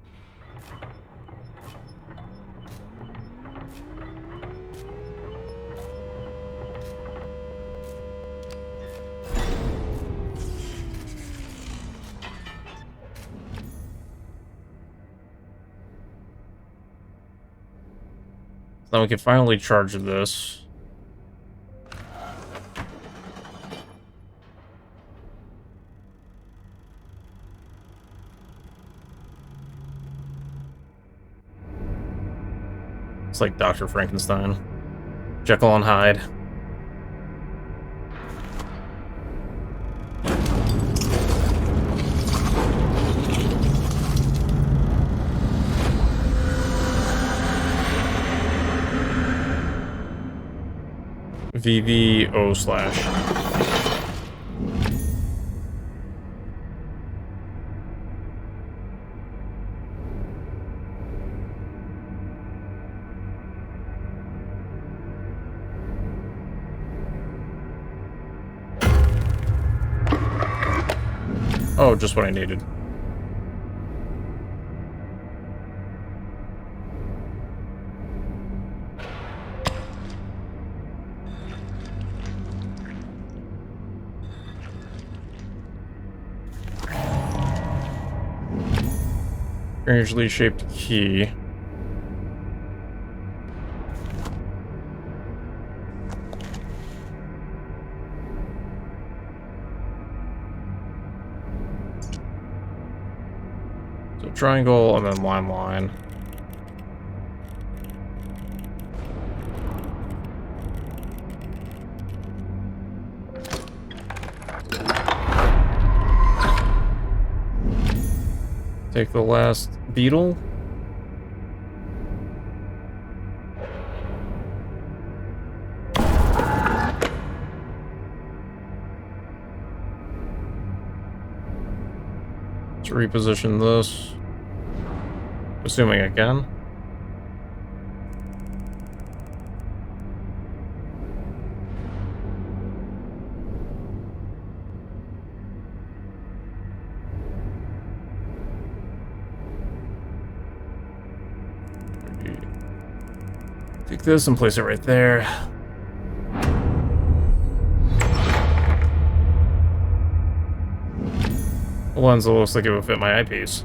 Then we can finally charge this. It's like Dr. Frankenstein. Jekyll and Hyde. VVO slash. Oh, just what I needed. Strangely shaped key. So triangle and then line. Take the last beetle. Let's reposition this. Assuming I can. Take this and place it right there. The lens looks like it would fit my eyepiece.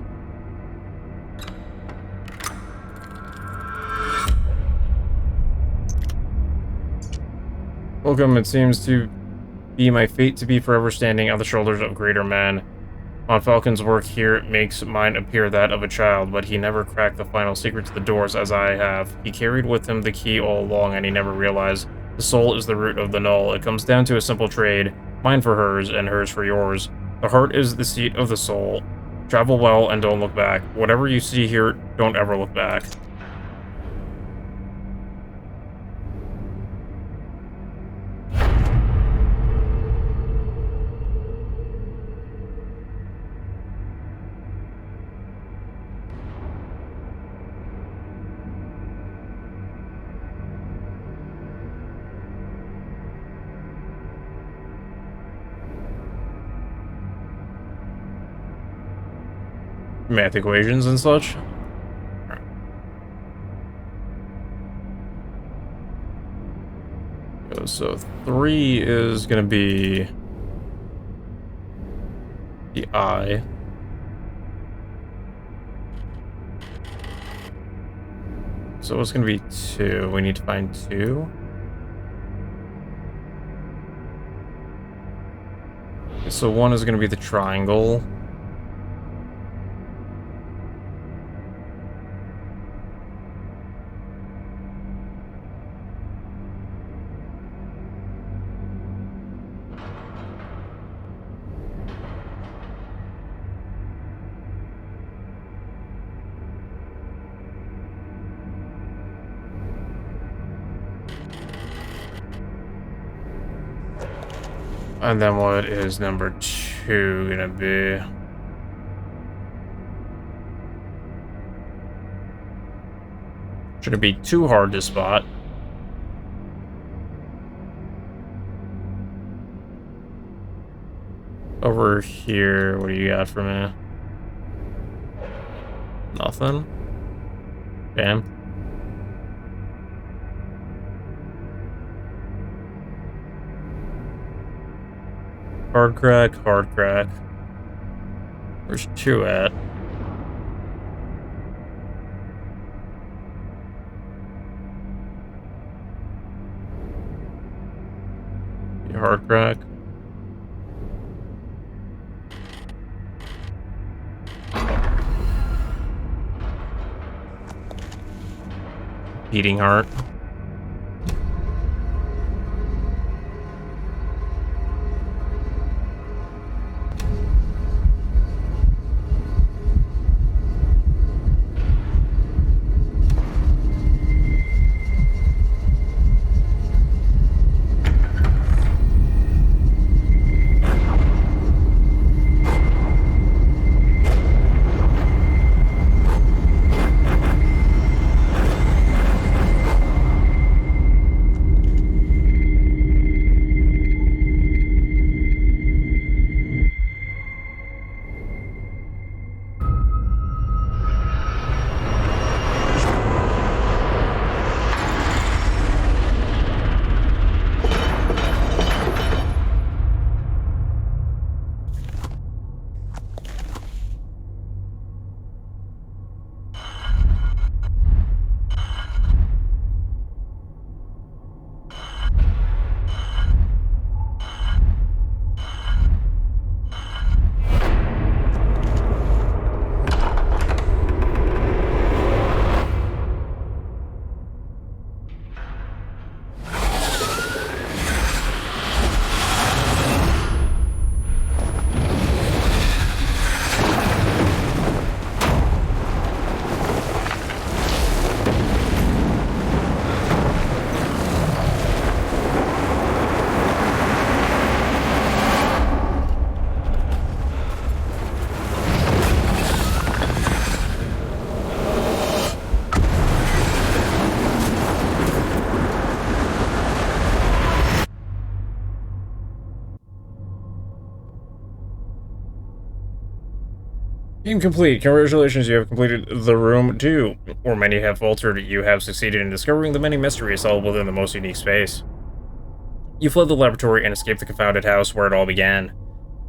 Welcome, it seems to be my fate to be forever standing on the shoulders of greater men. Von Falcon's work here makes mine appear that of a child, but he never cracked the final secret to the doors as I have. He carried with him the key all along, and he never realized the soul is the root of the null. It comes down to a simple trade, mine for hers, and hers for yours. The heart is the seat of the soul. Travel well and don't look back. Whatever you see here, don't ever look back. math equations and such. So 3 is going to be the I. So it's going to be 2. We need to find 2. So 1 is going to be the triangle. And then what is number 2 gonna be? Shouldn't be too hard to spot. Over here, what do you got for me? Nothing? Damn. Hard crack, hard crack. Where's 2 at? Hard crack. Beating heart. Game complete. Congratulations, you have completed the room 2. Or many have faltered, you have succeeded in discovering the many mysteries held within the most unique space. You fled the laboratory and escaped the confounded house where it all began.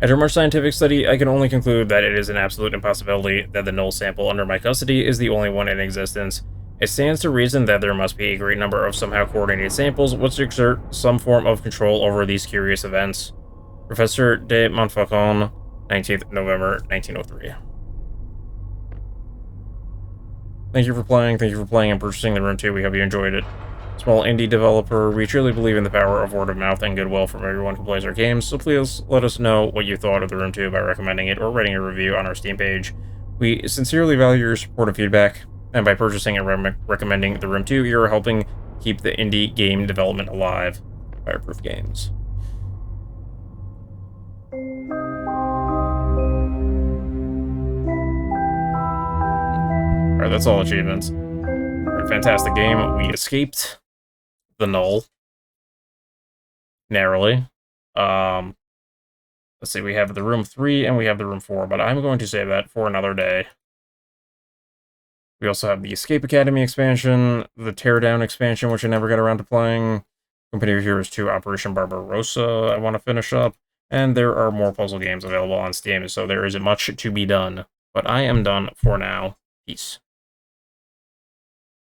After much scientific study, I can only conclude that it is an absolute impossibility that the null sample under my custody is the only one in existence. It stands to reason that there must be a great number of somehow coordinated samples which exert some form of control over these curious events. Professor de Montfaucon, 19th November, 1903. Thank you for playing and purchasing the room 2. We hope you enjoyed it. Small indie developer, we truly believe in the power of word of mouth and goodwill from everyone who plays our games, so please let us know what you thought of the room 2 by recommending it or writing a review on our Steam page. We sincerely value your support and feedback, and by purchasing and recommending the room 2, you're helping keep the indie game development alive. Fireproof Games. Alright, that's all achievements. Right, fantastic game. We escaped the null. Narrowly. Let's see, we have the room 3 and we have the room 4, but I'm going to save that for another day. We also have the Escape Academy expansion, the Teardown expansion, which I never got around to playing, Company of Heroes 2 Operation Barbarossa I want to finish up, and there are more puzzle games available on Steam, so there isn't much to be done. But I am done for now. Peace.